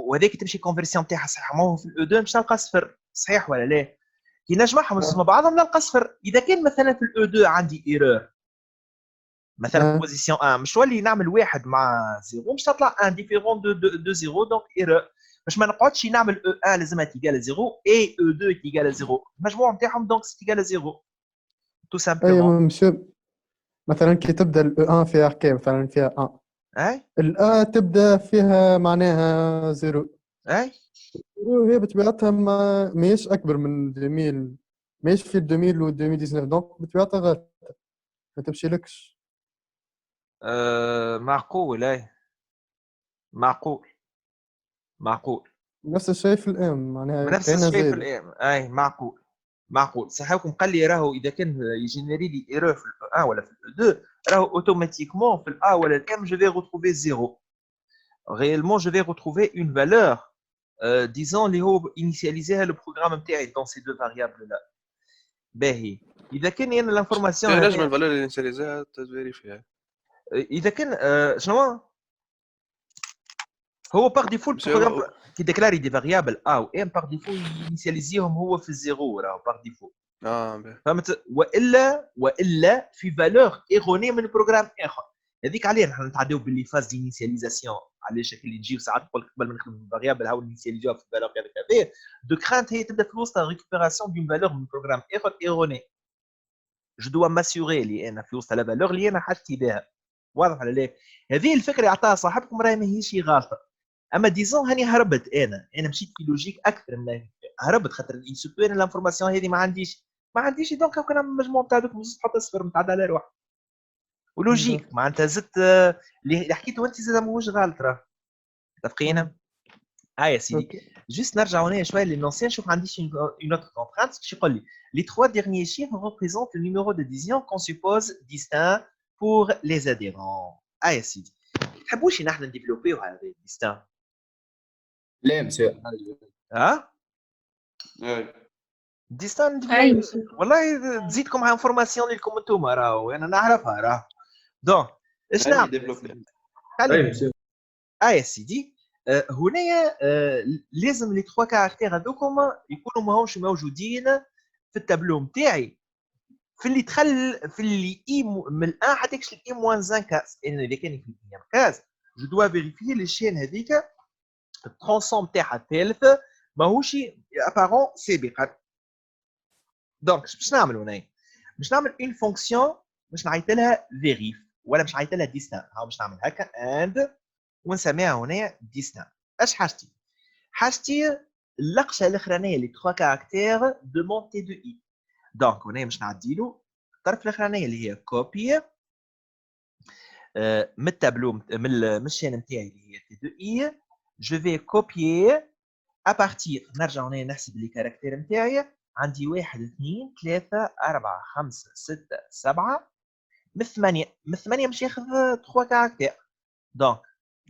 وهذاك تمشي الكونفرسيون تاعها صحيحه ما هو في الاو 2 باش تلقى صفر صحيح ولا لا كي نجمعهم مع بعضهم نلقى صفر اذا كان مثلا في الاو 2 عندي ايرور مثلا بوزيسيون 1 مش ولي نعمل واحد مع 0 باش تطلع ان ديفيرون دو 0 دونك ايرور باش ما نقعدش نعمل او 1 لازمها تيجال 0 اي او 2 تيجال 0 المجموع نتاعهم دونك تيجال 0 تو سامبلومون ايوا مسيو مثلا كي تبدا الاو 1 فيها حكايه مثلا فيها 1 اي الا تبدا فيها معناها 0 اي هي بطبيعتها ماهيش اكبر من 2000 ماهيش في 2000 و 2019 دونك بطبيعتها غلط ما تمشيلكش معقول اي معقول نفس الشيء في الام معناها نفس الشيء في الام اي معقول صحيحكم قال لي راهو اذا كان يجينيري لي ايرور في ال1 ولا في ال2 راهو اوتوماتيكمون في ال1 ولا الام جو في retrouver 0 réellement je vais retrouver une valeur disons اللي هو initialiser le programme نتاعي dans ces deux variables là باهي اذا كان انا الانفورماسيون نجم الفالور اللي انيشاليزيها تفيريفيها اذا كان شنو هو باغ ديفو البروغرام كي ديكلاري دي فاريابل ا و ام باغ ديفو ينيسياليزيهم هو في الزيرو راهو باغ ديفو فهمت والا في فالور ايروني من بروغرام اخر هذيك عليه نحن نتعداو باللي فاز دي انيسياليزاسيون علاش اللي تجي ساعات تقول لك قبل ما نخدم الفاريابل هاو نيسياليزيوها في الفالور هذاك دو كرانت هي تبدا في وسط ريكوبيراسيون دون فالور من بروغرام اخر ايروني جو دوا ماسيوري لي انا في وسط لا فالور اللي انا حاجتي بها واضح ولا لا هذه الفكره اللي عطاها صاحبكم راهي ماهيش غلطه اما ديزون هاني هربت انا مشيت في لوجيك اكثر من هربت خاطر السوبر الانفورماسيون هذه ما عنديش ما عنديش دونك كان نعمل مجموع نتاع دوك زدت تحط صفر نتعدى على روحك ولوجيك معناتها زدت اللي حكيته انت زاد ماهوش غلط راه متفقين يا سيدي juste نرجع هنا شويه للنونسيان نشوف عندي une autre contrainte شو يقول لي les trois derniers chiffres représentent le numéro de division qu'on suppose distinct pour les adhérents يا سيدي تحبوش نحن نديفلوبيو هذا distinct لا مسيو ها distinct والله تزيدكم على انفورماسيون لكم انتم راهو انا نعرفها راه دونك اش نعمل يا سيدي هنا لازم لي 3 كاركتير هذوكم يكونوا ماهمش موجودين في التابلو نتاعي في اللي دخل في اللي اي من 1 حتى يكش اي موان 5 كاس انا اذا كان في اي كاس جو دوا فيريفيي لي شين هذيك الترانسوم تاعها الثالث ماهوش ابارون سابقا دونك باش نعمل هنا باش نعمل اون فونكسيون باش نعيط لها فيريف ولا باش نعيط لها ديستان ها باش نعمل هكا اند ونسميها هنا ديستان اش حاجتي اللقشه الاخرانيه اللي 3 كاركتير دو مون تي دو اي دونك هنا باش نعدي له الطرف الاخرانيه اللي هي كوبي من التابلو من الشين نتاعي اللي هي تي دو اي جو في كوبيي ابارتير نرجع هنا نحسب لي كاركتير نتاعي عندي 1 2 3 4 5 6 7 من 8 باش ياخذ 3 كاركتير دونك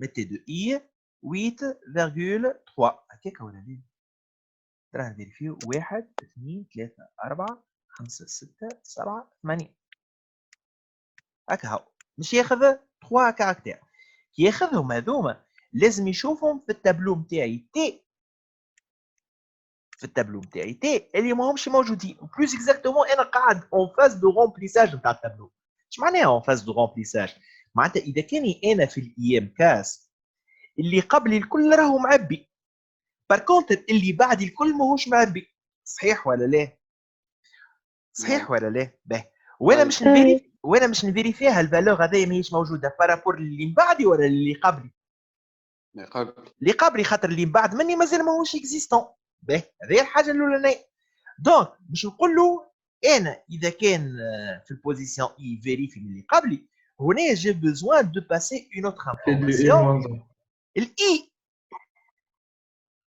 mettez de i 8,3 هكاك ولا لا؟ ترى نفيريفيو 1 2 3 4 5 6 7 8 هكا هو باش ياخذ 3 كاركتير كي ياخذهم هذوما لازم يشوفهم في التابلو نتاعي تي في التابلو نتاعي تي اللي ماهمش موجودين بلوس اكزاكتومون انا قاعد اون فاز دو رومبليساج نتاع التابلو اش معناها اون فاز دو رومبليساج معناتها اذا كاني انا في الايام كاس اللي قبلي الكل راهو معبي باركونتر اللي بعدي الكل ماهوش معبي صحيح ولا لا صحيح ولا لا باهي وانا مش نفيريفيها الفالور هذه ماهيش موجوده بارابور اللي من بعدي ولا اللي قبلي اللي قبلي خاطر اللي من بعد مني مازال ماهوش اكزيستون باهي هذه الحاجه الاولانيه دونك باش نقول له انا اذا كان في البوزيسيون اي فيريفي من اللي قبلي هنا j'ai besoin de passer une autre information الاي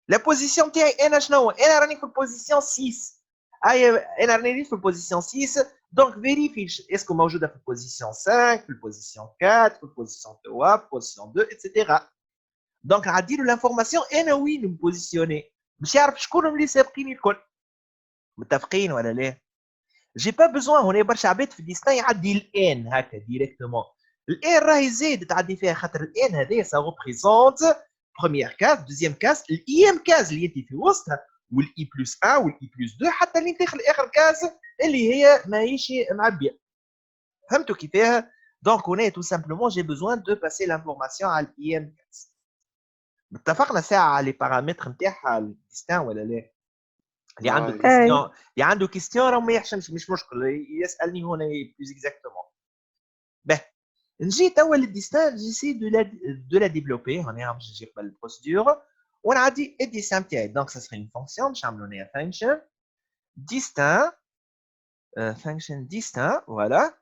لا بوزيسيون تاعي انا شنو انا راني في البوزيسيون 6 انا راني في البوزيسيون 6 دونك فيريفي اسكو موجوده في البوزيسيون 5 في البوزيسيون 4 في البوزيسيون 3 في البوزيسيون 2 اتسيتيرا دونك عادي له لانفورماسيون انا وين نبوزيسيوني باش يعرف شكون اللي سابقيني الكل متفقين ولا لا جي با بيزوان هنا برشا عباد في ديستان يعدي الان هكا ديريكتومون الان راهي زايد تعدي فيها خاطر الان هذايا سا ريبريزونت بروميير كاس دوزيام كاس الايام كاس اللي انت في وسطها والاي بلس 1 والاي بلس 2 حتى اللي داخل اخر كاس اللي هي ماهيش معبيه فهمتوا كيفاه دونك هنا تو سامبلومون جي بيزوان دو باسي لانفورماسيون على الايام كاس اتفقنا ساعه على لي بارامتر نتاعها الديستان ولا لا اللي عنده كيستيون اللي عنده كيستيون راه ما يحشمش مش مشكل يسالني هنا بلوز اكزاكتومون باهي نجي توا للديستان جيسي دو لا ديفلوبي هنا باش نجي قبل البروسيدور ونعدي الديستان تاعي دونك سا سري اون فونكسيون باش نعملوا لها فانكشن ديستان فانكشن ديستان فوالا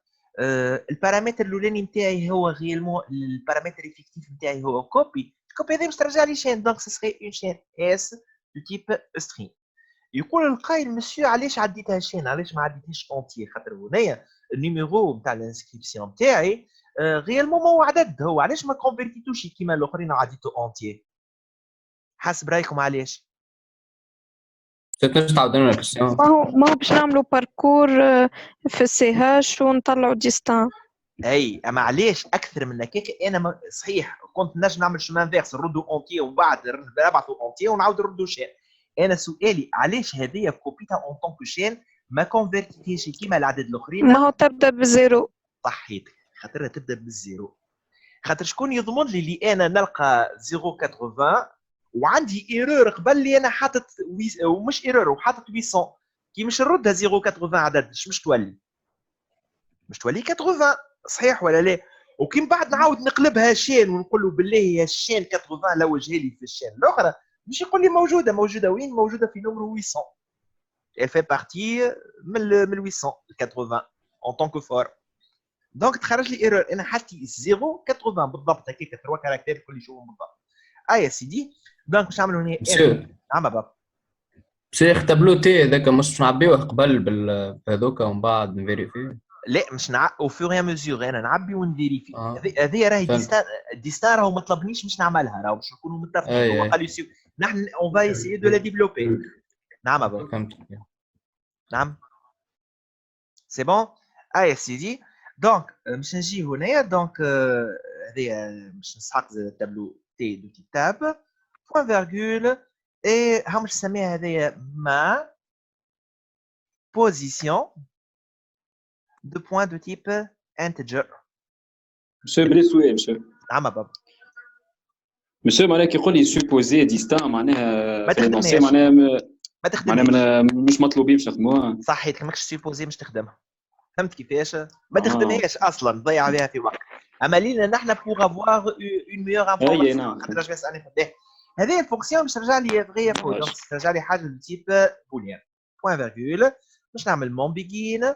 البارامتر الاولاني نتاعي هو غيالمون البارامتر افيكتيف نتاعي هو كوبي الكوبي هذه باش ترجع لي شين دونك سا سري اون شين اس دو تيب سترينغ يقول القائل مسيو علاش عديتها شين علاش ما عديتهاش اونتي خاطر هنايا النيميرو نتاع الانسكريبسيون نتاعي غيالمون ما هو عدد هو علاش ما كونفيرتيتوش كيما الاخرين عديتو اونتي حسب رايكم علاش تقدرش تعاودوا لنا الكويستيون ما هو باش نعملوا باركور في السي هاش ونطلعوا ديستان اي اما علاش اكثر من هكاك انا صحيح كنت نجم نعمل شومان فيرس نردوا اونتي ومن بعد نبعثوا اونتي ونعاود نردوا شين انا سؤالي علاش هذه كوبيتها اون طون كو شين ما كونفيرتيتيش كيما العدد الاخرين ما هو تبدا بالزيرو صحيت خاطرها تبدا بالزيرو خاطر شكون يضمن لي اللي انا نلقى 0.80 وعندي ايرور قبل لي انا حاطط ومش ايرور وحاطط 800 كي مش نردها 0.80 عدد مش تولي 80 صحيح ولا لا وكي من بعد نعاود نقلبها شين ونقول له بالله هي الشين 80 لو وجهها لي في الشين الاخرى مش يقول لي موجوده وين موجوده في نمرو 800 Elle fait partie de 1880 en tant que fort. Donc, تخرج لي ايرور انا حطي 080 بالضبط هكاك 3 كاركتير الكل يشوفهم بالضبط. يا سيدي دونك باش نعملوا هنا مسيو نعم بابا مسيو تابلو تي هذاك مش نعبيوه قبل بهذوك ومن بعد نفيريفي. لا مش او فور يا ميزور انا نعبي ونفيريفي. هذه راهي ديستار راهو ما طلبنيش باش نعملها راهو باش نكونوا متفقين. هو قال لي نحن اون فا ايسيي دو لا ديفلوبي. نعم بابا فهمت. نعم سي بون. يا سيدي دونك باش نجي هنايا دونك هذه باش نسحق التابلو تي دو تي تاب بوين فيرغول اي ها باش نسميها هذايا ما بوزيسيون دو بوين دو تيب انتجر. مسيو بلي سؤال مسيو. نعم بابا مسيو معناها كي يقول لي سوبوزي ديستان معناها ما تخدمهاش معناها ما تخدمهاش معناها مش مطلوبين باش نخدموها. صحيت ماكش سوبوزي مش تخدمها. فهمت كيفاش؟ ما تخدمهاش اصلا تضيع بها في وقت. اما لينا نحن بوغ افواغ اون ميور انفورماسيون خاطر باش نسالني فيه هذه الفونكسيون باش ترجع لي فغي فو دونك ترجع لي حاجه دو تيب بوليان بوين فيرغول باش نعمل مون بيجين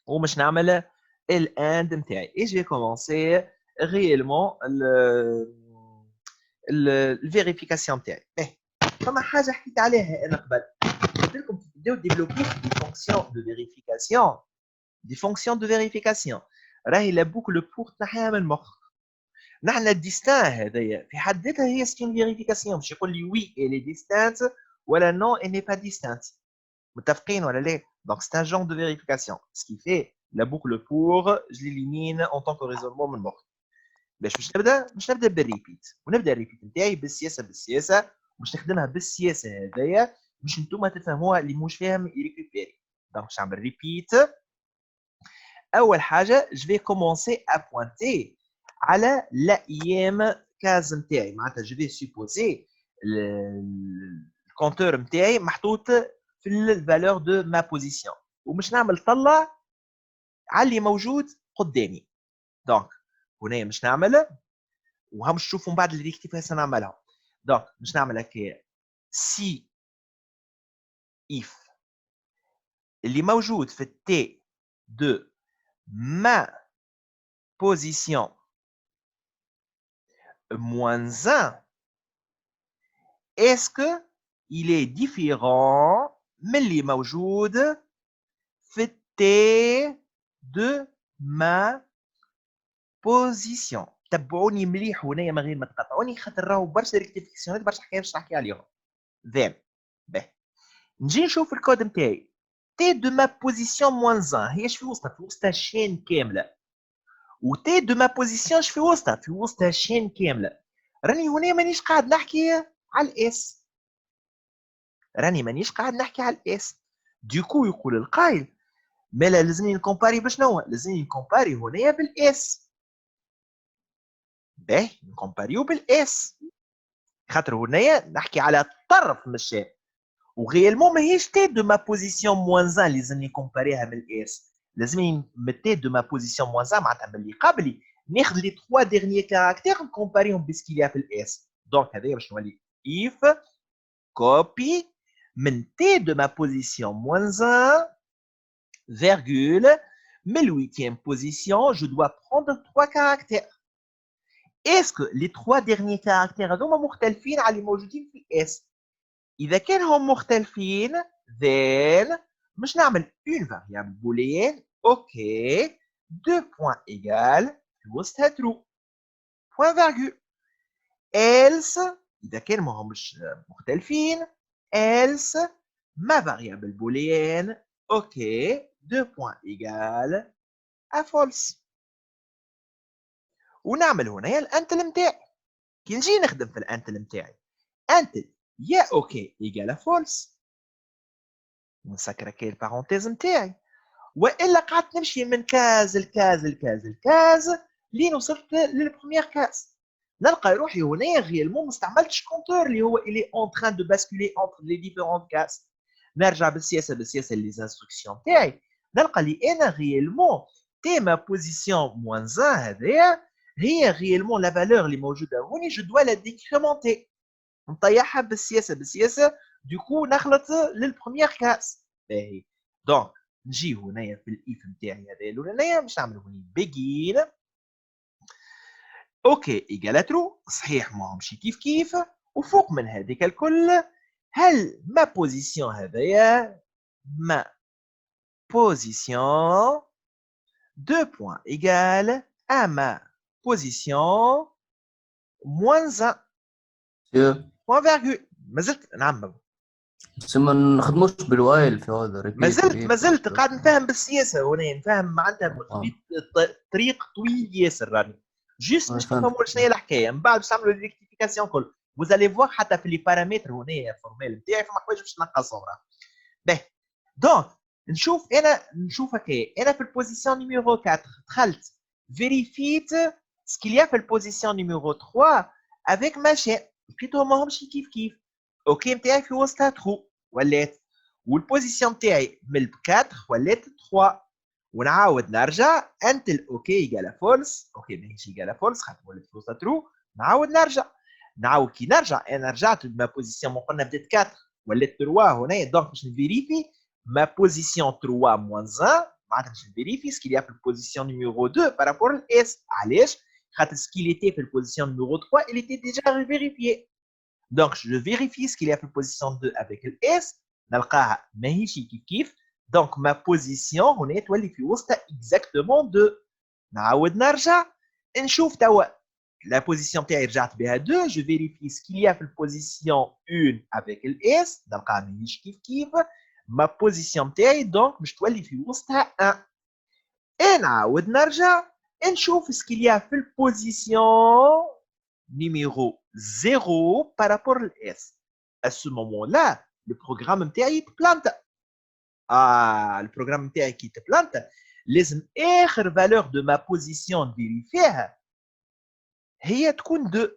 ومش نعمل الاند نتاعي اي جو كومونسي ريالمون الفيريفيكاسيون تاعي. فما حاجه حكيت عليها انا قبل قلت لكم تبداو ديفلوبي دي فونكسيون دو فيريفيكاسيون دي فونكسيون دو فيريفيكاسيون راهي لا بوكل بور تنحيها من المخ. نحن الديستان هذايا في حد ذاتها هي ستون فيريفيكاسيون باش يقول لي وي الي ديستانت ولا نو الي با ديستانت. متفقين ولا لا؟ دونك سي ان جون دو فيريفيكاسيون سكي في لا بوكل بور جو ليمين اون طونك ريزولفمون من المخ. باش نبدا بالريبيت ونبدا الريبيت نتاعي بالسياسه باش نخدمها بالسياسه هذايا باش نتوما تفهموها اللي مش فاهم يريكوبيري. دونك باش نعمل ريبيت. اول حاجه جو في كومونسي ا بوينتي على الايام كاز نتاعي معناتها جو في سوبوزي الكونتور نتاعي محطوط في الفالور دو ما بوزيسيون ومش نعمل طلع على اللي موجود قدامي. دونك هنا مش نعمل وهم تشوفوا من بعد اللي كيفاش نعملها. دونك مش نعمل هكا سي اف اللي موجود في التي دو ما position moins 1, est-ce qu'il est différent من اللي موجود في التي دو ما بوزيسيون؟ تبعوني مليح هنايا من غير ما تقطعوني خاطر راهو برشا ريكتيفيكاسيونات برشا حكايات باش نحكي عليهم. ذم باهي نجي نشوف الكود نتاعي تي دو ما بوزيسيون موان 1 هي في وسطها في وسطها شين كامله و تي دو ما بوزيسيون في وسطها في وسطها شين كامله. راني هنا مانيش قاعد نحكي على الاس راني مانيش قاعد نحكي على الاس. دوكو يقول القائل ما لازمني نكومباري بشنو؟ لازمني نكومباري هنايا بالاس. باهي نكومباريو بالاس خاطر هنايا نحكي على طرف من الشيء وغيالمون ماهيش تي دو ما بوزيسيون موان 1 لازمني نكومباريها من الاس. لازمني تي دو ما بوزيسيون موان 1 معناتها من اللي قبلي ناخذ لي 3 ديرنيي كاركتير نكومباريهم بسكيليا في الاس. دونك هذايا باش نولي اف كوبي من تي دو ما بوزيسيون موان 1 virgule mais le 8e position je dois prendre 3 caractères. est-ce que les 3 derniers caractères هذوما مختلفين على اللي موجودين في الاس؟ اذا كان هم مختلفين then مش نعمل une variable booléenne ok 2 points égales في وسطها true point virgule. else اذا كان ما همش مختلفين else ma variable booléenne ok 2 points égales à false. ونعمل هنا الانتل نتاعي. كي نجي نخدم في الانتل نتاعي انتل يا اوكي ايجال فولس ونسكر كي البارونتيز نتاعي والا قعدت نمشي من كاز الكاز الكاز الكاز لين وصلت للبروميير كاز نلقى روحي هنا غيالمون ما استعملتش كونتور اللي هو اللي اون تران دو باسكولي اونتر لي ديفيرونت كاز. نرجع بالسياسه لي انستركسيون تاعي نلقى لي انا غيالمون تي ما بوزيسيون موان 1 هذايا هي غيالمون لا فالور اللي موجوده هوني جو دوا لا ديكريمونتي نطيحها بالسياسه دوكو نخلط للبروميير كاس باهي دونك نجي هنايا في الايف نتاعي هذا الاولانيه باش نعمل هنا بيجين اوكي ايجال ترو صحيح ماهمش كيف وفوق من هذيك الكل هل ما بوزيسيون هذايا ما بوزيسيون دو بوان ايجال à ma position moins 1 point virgule ما زلت نعم بس ما نخدموش بالوايل في هذا ما زلت قاعد نفهم بالسياسه هنا نفهم معناتها بطريق طويل ياسر راني جوست باش نفهموا شنو هي الحكايه من بعد باش نعملوا الريكتيفيكاسيون كل vous allez voir حتى في لي بارامتر هنا فورميل نتاعي فما حوايج باش نقصهم راه باهي دونك نشوف هكايا انا في البوزيسيون نيميرو 4 دخلت فيريفيت سكيليا في البوزيسيون نيميرو 3 افيك ماشين لقيتهم ماهمش كيف اوكي نتاعي في وسطها ترو ولات والبوزيسيون تاعي من 4 ولات 3 ونعاود نرجع انتل اوكي ايجال فولس اوكي ماهيش ايجال فولس خاطر ولات في وسطها ترو نعاود نرجع كي نرجع انا رجعت ما بوزيسيون قلنا بدات 4 ولات 3 هنا دونك باش نفيريفي ma position 3 moins 1 معناتها باش نفيريفي ce qu'il y a في البوزيسيون نيميرو 2 par rapport ل S علاش خاطر ce qu'il était في البوزيسيون نيميرو 3 il était déjà vérifié donc je vérifie ce qu'il y a في البوزيسيون 2 avec ال S نلقاها ماهيش كيف donc ma position هنا تولي في وسطها exactement 2 نعاود نرجع نشوف توا la position تاعي رجعت بها 2 je vérifie ce qu'il y a في البوزيسيون 1 avec ال S نلقاها ماهيش كيف ma position تاعي دونك باش تولي في وسطها 1 نعاود نرجع نشوف سكيليا في البوزيسيون نيميرو 0 بارابور لاس à ce moment là le programme نتاعي يتبلانت البروغرام نتاعي كي يتبلانت لازم اخر فالور دو ما بوزيسيون نديري فيها هي تكون 2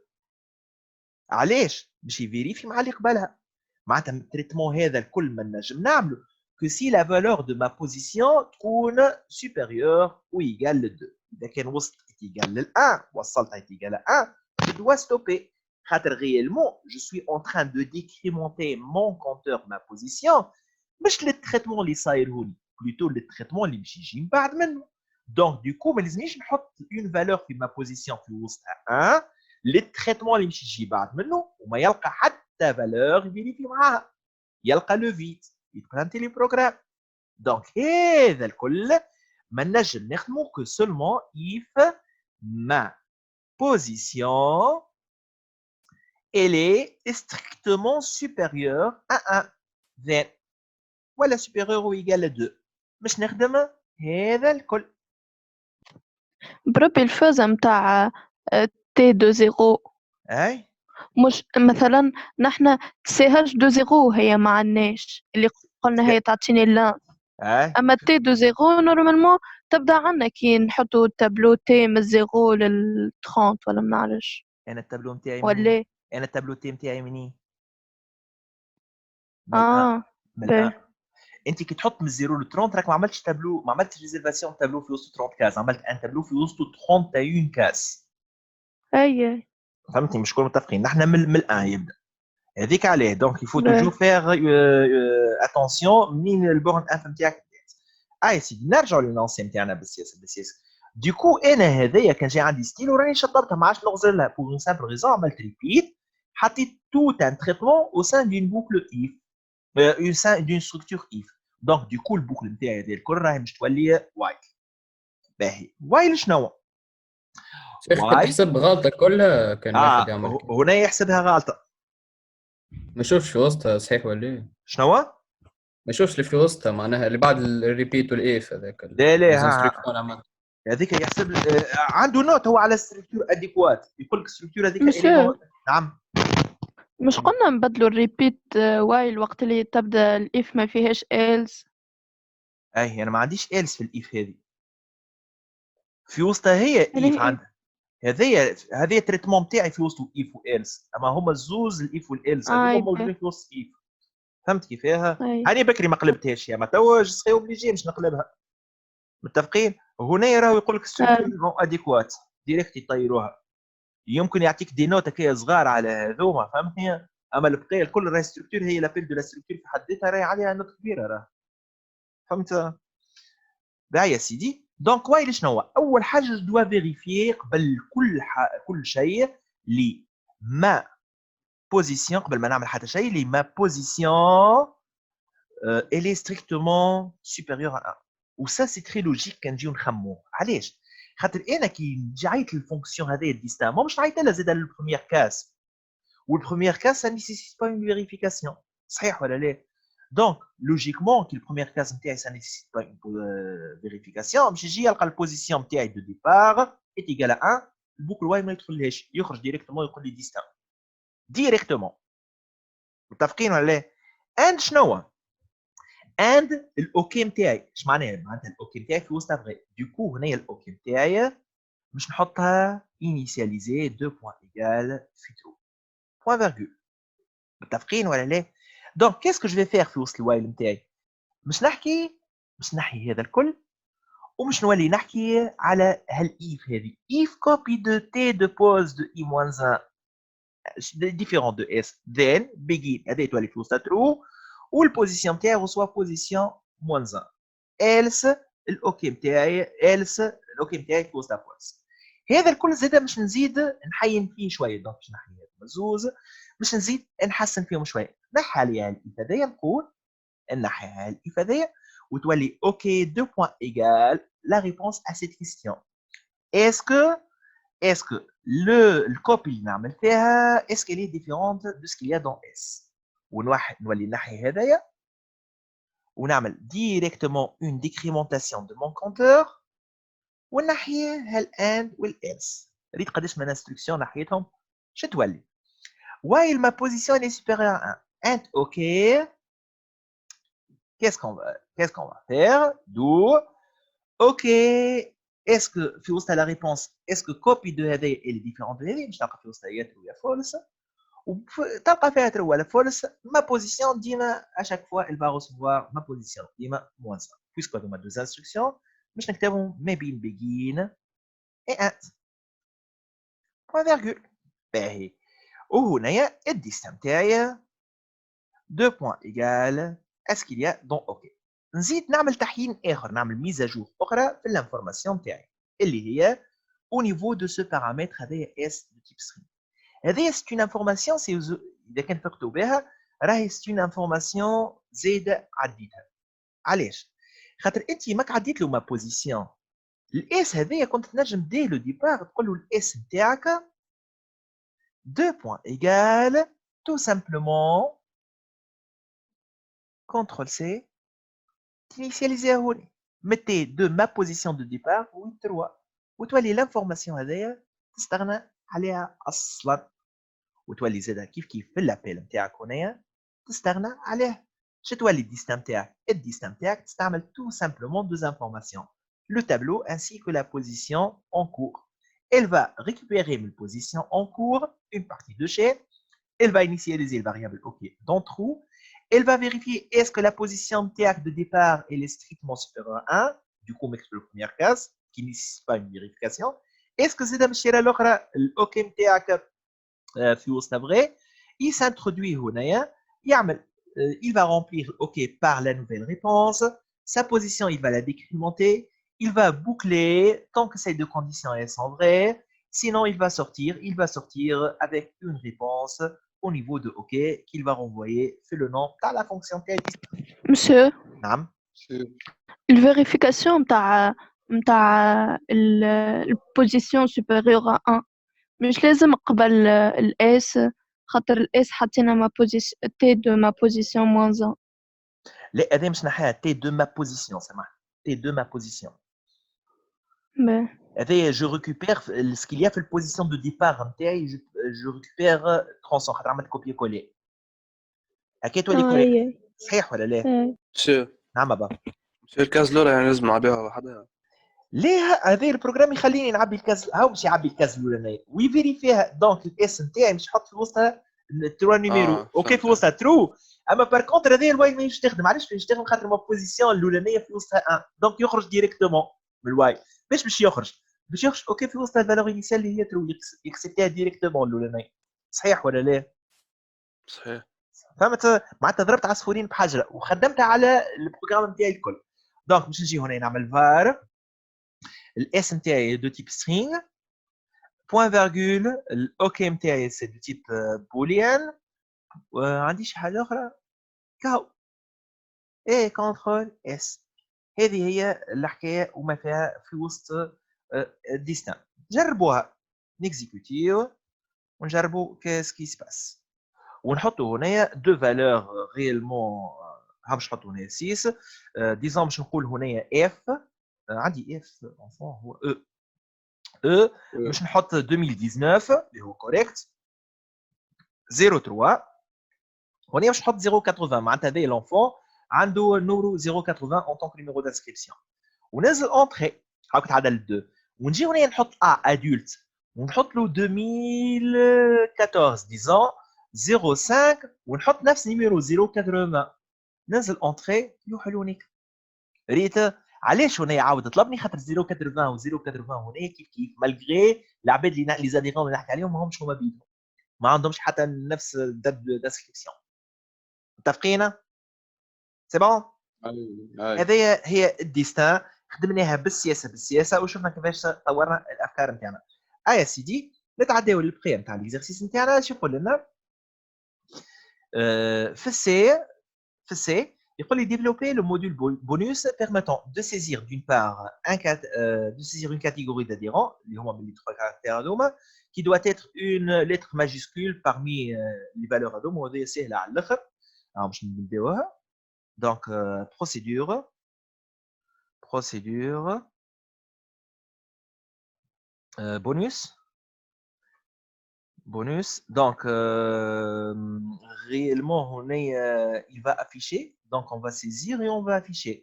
علاش باش يفيريفي مع اللي قبلها معناتها التريتمون هذا الكل ما نجم نعملو que si la valeur de ma position تكون supérieure ou égale ل 2 اذا كان وصلت égal ل 1 وصلت égal à 1 je dois stopper خاطر réellement je suis en train de décrémenter mon compteur ma position مش للتريتمون اللي صاير هوني plutôt للتريتمون اللي باش يجي من بعد منه دونك دوكو ما لازمنيش نحط اون فالور في ما بوزيسيون في وسطها 1 للتريتمون اللي باش يجي بعد منه وما يلقى حتى فالور يفيريفي معاها يلقى لو فيد يتبلانتي لي بروغرام دونك هذا الكل ما نجم نخدمو كو سولمون if ma position elle est strictement supérieure à 1 then ولا supérieur ou égal à 2 باش نخدم هذا الكل بربي الفازة متاع تي دو زيرو اي مش مثلا نحنا سي دو زيرو هي ما عندناش اللي قلنا هي تعطيني اللان اي اما تي دو زيرو نورمالمون تبدا عندنا كي نحطوا التابلو تي من الزيرو لل 30 ولا ما نعرفش انا التابلو نتاعي ولا انا التابلو تي نتاعي منين باهي انت كي تحط من 0 ل 30 راك ما عملتش تابلو ما عملتش ريزيرفاسيون تابلو في وسط 30 كاس عملت ان تابلو في وسط 31 كاس اي فهمتني مش كل متفقين نحن من الان يبدا هذيك عليه دونك يفو توجور فيغ اتونسيون منين البورن اف نتاعك اي سيدي نرجعوا للانسي نتاعنا بالسياسه دوكو انا هذايا كان جاي عندي ستيل وراني شطبتها ما عادش نغزر لها بور اون سامبل ريزون عملت ريبيت حطيت توت ان تريتمون او سان دون بوكل اف دون ستركتور اف دونك دوكو البوكل نتاعي هذه الكل راهي باش تولي وايل باهي وايل شنو تحسب غلطه كلها كان واحد يعمل هنا يحسبها غلطه ما شوفش في وسطها صحيح ولا ايه شنو ما شوفش اللي في وسطها معناها اللي بعد الريبيت والايف هذاك لا هذيك يحسب عنده نوت هو على ستركتور اديكوات يقول لك الستركتور هذيك نعم مش قلنا نبدلوا الريبيت وايل وقت اللي تبدا الايف ما فيهاش ايلز اي انا ما عنديش ايلز في الايف هذه في وسطها هي ايف عندها هذه التريتمون تاعي في وسط الايف وايلز اما هما الزوز الايف والايلز هذوما موجودين في وسط ايف فهمت كيفاها هاني بكري ما قلبتهاش يا ما توا سي اوبليجي باش نقلبها متفقين هنا راهو يقول لك ستركتور اديكوات ديريكت يطيروها يمكن يعطيك دي نوت هكايا صغار على هذوما فهمتني اما البقيه الكل راهي ستركتور هي لابيل دو لا ستركتور في حد ذاتها راهي عليها نوت كبيره راه فهمت باهي يا سيدي دونك وايل شنو هو اول حاجه دوا فيريفيي قبل كل شيء لي ما بوزيسيون قبل ما نعمل حتى شيء لي ما بوزيسيون elle est strictement supérieure à 1 و ça c'est très logique كنجيو نخمو علاش خاطر انا كي نجي عيط للفونكسيون هذه الديستان مش نعيط لها زاد للبروميير كاس والبروميير كاس ça nécessite pas une vérification صحيح ولا لا دونك لوجيكمون كي البروميير كاس نتاعي ça nécessite pas une vérification باش يجي يلقى البوزيسيون نتاعي دو ديبار est égal à 1 البوكل واي ما يدخلهاش يخرج ديريكتومون يقول لي ديستان ديريكتومون متفقين ولا لا اند شنو اند الاوكي نتاعي اش معناها الاوكي نتاعي في وسط فغي دوكو هنايا الاوكي نتاعي باش نحطها initialiser 2 points égal في true point virgule متفقين ولا لا دونك كيسكو جو في فير في وسط الوايل نتاعي باش نحكي هذا الكل ومش نولي نحكي على هالايف هذه if copy de t de pose de i moins 1 différent de s then begin هذه تولي في وسط true والبوزيسيون نتاعي رسوا بوزيسيون moins 1 else الاوكي نتاعي في وسط فولس هذا الكل زاد باش نزيد نحين فيه شويه دونك باش نحي هذا مزوز باش نزيد نحسن فيهم شويه نحي عليها الافاديه نقول نحي عليها الافاديه وتولي اوكي 2 points égal la réponse à cette question est-ce que le copie اللي نعمل فيها est-ce qu'elle est différente de ce qu'il y a dans S ونولي نحي هذايا ونعمل directement une décrémentation de mon compteur ونحي هال and والelse ريت قداش من instruction نحيتهم شو تولي while ma position est supérieure à 1 and OK qu'est-ce qu'on va faire d'où OK est-ce que في وسط la réponse est-ce que copie de هذايا elle est différente de هذايا باش نلقى في وسطها يا true يا false وتلقى فيها true ولا false ma position ديما à chaque fois elle va recevoir ma position ديما moins 1 puisque هذوما deux instructions باش نكتبهم ما بين begin et end point virgule باهي وهنايا الديستان نتاعي 2 points égal à ce qu'il y a dans OK نزيد نعمل تحيين اخر نعمل ميزا جور اخرى في الانفورماسيون نتاعي اللي هي au niveau de ce paramètre هذايا s de type string هذايا c'est une information اذا كان فقتوا بها راهي c'est une information زايده عديتها علاش خاطر انت ماك عديت له ما بوزيسيون الاس هذايا كنت تنجم دي لو ديبار تقول له الاس نتاعك 2 points égal tout simplement CTRL C initialiser هوني mettez de ma position de départ و 3 وتولي l'information هذايا تستغنى عليها اصلا وتولي زادها كيف في اللابيل نتاعك هنايا تستغنى عليه شو تولي الديستان نتاعك الديستان نتاعك تستعمل tout simplement deux informations le tableau ainsi que la position en cours elle va récupérer une position en cours une partie de chaîne elle va initialiser le variable OK dans trou elle va vérifier est-ce que la position de départ elle est strictement supérieure à 1 du coup on met le premier cas qui ne nécessite pas une vérification est-ce que c'est d'amchira l'autre OK نتاعك في وسط vrai il s'introduit هنايا يعمل il va remplir OK par la nouvelle réponse sa position il va la décrémenter il va boucler tant que ces deux conditions elles sont vraies sinon il va sortir avec une réponse au niveau de OK qu'il va renvoyer fait le nom par la fonction telle. Monsieur. نعم. Une vérification نتاع البوزيسيون supérieure à 1 مش لازم قبل الاس خاطر الاس حطينا ما بوزيسيون تي دو ما بوزيسيون moins 1 لا هذا مش نحيها تي دو ما بوزيسيون سمح تي دو ما بوزيسيون هذا جو ريكوبير ce qu'il y a في البوزيسيون دو ديبار نتاعي جو ريكوبير ترانسون خاطر عملت كوبي كولي هكا تولي كولي صحيح ولا لا؟ سي نعم بابا سي الكاز الاولى يعني لازم نعبيها وحدها ليه هذا البروجرام يخليني نعبي الكاز هاو باش يعبي الكاز الاولانيه ويفيريفيها دونك الاس نتاعي مش يحط في وسطها الترو نيميرو اوكي في وسطها ترو اما بار كونتر هذا الواي ما يشتغل علاش يشتغل خاطر ما بوزيسيون الاولانيه في وسطها 1 دونك يخرج ديريكتومون من الواي باش يخرج اوكي في وسطها الفالور انيسيال اللي هي ترو يكسبتيها ديريكتومون الاولانيه صحيح ولا لا صحيح. فهمت معناتها ضربت عصفورين بحجره وخدمتها على البروجرام نتاعي الكل. دونك باش نجي هنا نعمل فار الاس نتاعي دو تيب سترينغ بوين فيرغول الاوكي نتاعي سي دو تيب بوليان وعندي شي حاجه اخرى كاو اي كونترول اس. هذه هي الحكايه وما فيها في وسط ديستان. جربوها نيكزيكوتيو ونجربوا كيس كي سباس ونحطوا هنايا دو فالور ريالمون. باش نحطوا هنا 6 ديزون باش نقول هنايا اف عندي اف انفون هو او باش نحط 2019 اللي هو كوريكت 03 هنا باش نحط 080 معناتها هذا لونفون عنده نورو 080 اون طونك نيميرو دانسكريبسيون وننزل اونتري هاك تعدل 2 ونجي هنا نحط ادولت ونحط له 2014 ديزون 05 ونحط نفس نيميرو 080 ننزل اونتري يحلونيك. ريت علاش هنا عاود طلبني خاطر 080 و 080 هنا كيف مالغري العباد اللي زاديرون اللي نحكي عليهم ماهمش هما بيدهم ما عندهمش حتى نفس دات دانسكريبسيون. متفقين؟ سي بون. هذه هي الديستان خدمناها بالسياسه وشفنا كيفاش طورنا الافكار نتاعنا. يا سيدي نتعداو للبقيه نتاع ليكزارسيس نتاعنا. اش يقول لنا في السي يقول لي développer le module bonus permettant de saisir d'une part une catégorie d'adhérents اللي هما من 3 caractères هذوما qui doit être une lettre majuscule parmi les valeurs هذوما وهذه سهله على الاخر. باش نبداوها. donc procédure bonus. Donc réellement il va afficher, donc on va saisir et on va afficher.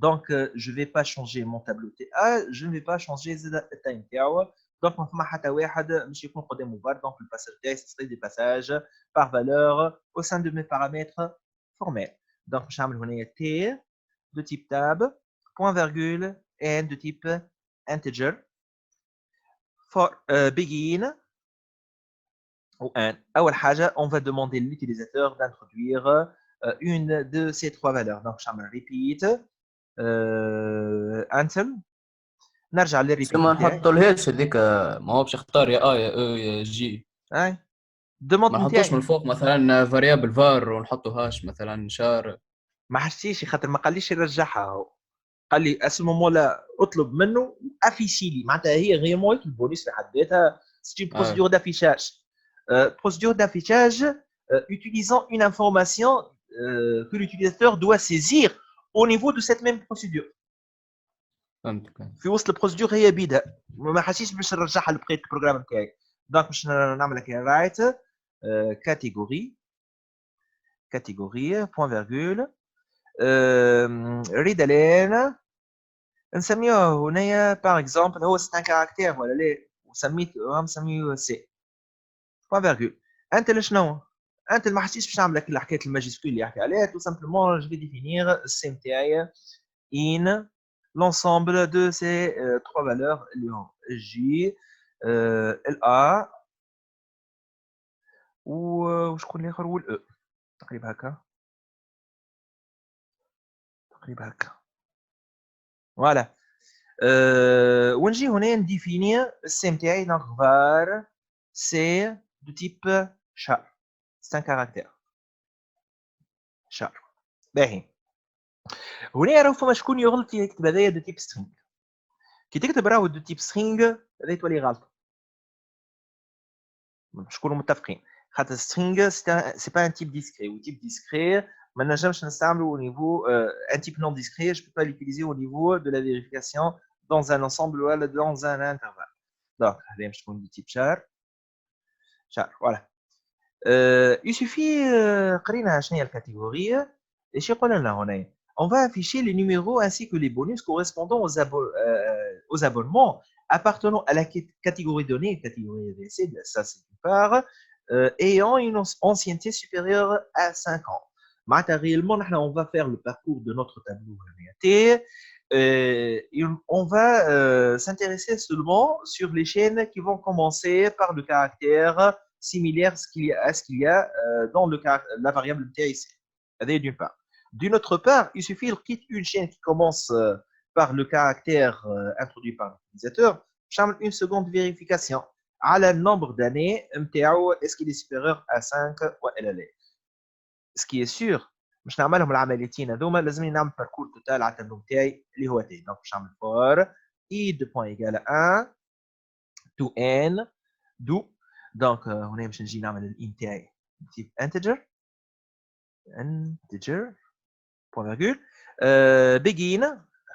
Donc je vais pas changer mon tableau TA, je ne vais pas changer time تاعو. donc ما حتى واحد مش يكون قدامه var. donc le passage تاعي ce serait des passages par valeur au sein de mes paramètres formels. donc باش نعمل هنا t de type tab point virgule n de type integer for begin. أول حاجة on va demander à l'utilisateur d'introduire une de ces trois valeurs. donc je vais repeat until نرجع للريبيت. ما نحطولهاش هذيك ما هو باش يختار يا يا او يا جي. اي دوموند ما نحطوش من الفوق مثلا فاريابل فار ونحطو هاش مثلا شار. ما حسيتش خاطر ما قاليش يرجعها هو قال لي اسمو لا اطلب منه افيشي لي معناتها هي غيمون البونيس في حد ذاتها سي une procédure d'affichage. Procédure d'affichage utilisant une information que l'utilisateur doit saisir au niveau de cette même procédure. في وسط البروسيدور هي بيدها ما حسيتش باش نرجعها لبقيه البروجرام نتاعي. دونك باش نعمل هكا رايت كاتيجوري بوين فيرغول ريد الين نسميوه هنايا باغ اكزومبل هو سي ان كاركتير ولا لا وسميه سي بوين فيرغول. انت شنو انت ما حسيتش باش نعمل لك الحكايه الماجيسكول اللي يحكي عليها تو سامبلومون جو في ديفينير السي نتاعي ان l'ensemble de ces trois valeurs J, LA وشكون الاخر هو الاو تقريبا هكا فوالا. ونجي هنا نديفيني السي نتاعي دونك var سي دو تيب char c'est un caractère char. باهي هنا راهو فما شكون يغلط يكتب هذايا دو تيب سترينغ. كي تكتب راهو دو تيب سترينغ هذا تولي غلط باش نكونوا متفقين خاطر سترينغ سي با ان تيب ديسكري و تيب ديسكري ما نجمش نستعملو au niveau un type non discret je peux pas l'utiliser au niveau de la vérification dans un ensemble ou dans un intervalle. donc هذا باش تكون دو تيب char voilà. il suffit قرينا شنو هي الكاتيجوري ايش يقول لنا هنا. On va afficher les numéros ainsi que les bonus correspondant aux abonnements appartenant à la catégorie donnée, catégorie AVC, ça c'est une part, ayant une ancienneté supérieure à 5 ans. Matériellement, on va faire le parcours de notre tableau et on va s'intéresser seulement sur les chaînes qui vont commencer par le caractère similaire à ce qu'il y a dans la variable TIC. D'une part. D'une autre part, il suffit de quitter une chaîne qui commence par le caractère introduit par l'utilisateur. J'amène une seconde vérification. À le nombre d'années, est-ce qu'il est supérieur à 5 ou elle est. Ce qui est sûr, باش نعملهم العمليتين هذوما لازم نعمل parcours total على التنوم تاعي اللي هو تاعي. Donc باش نعمل for i de point égale à 1 to n do. Donc هنا باش نجي نعمل الان تاعي type integer point virgule begin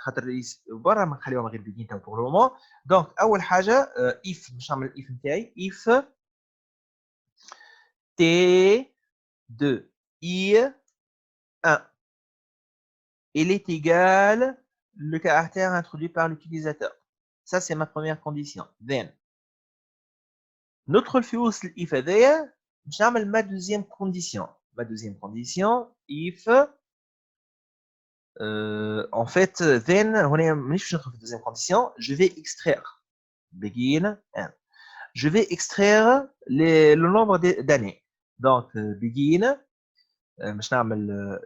خاطر برا ما نخليوها غير begin تو pour le moment. Donc اول حاجه if باش نعمل if نتاعي if t de i 1 il est égal le caractère introduit par l'utilisateur. Ça c'est ma première condition. Then notre الفيوس if هذايا باش نعمل ma deuxième condition. Ma deuxième condition if en fait then هنا مانيش باش ندخل في deuxième condition, je vais extraire begin and je vais extraire le nombre d'années. Donc begin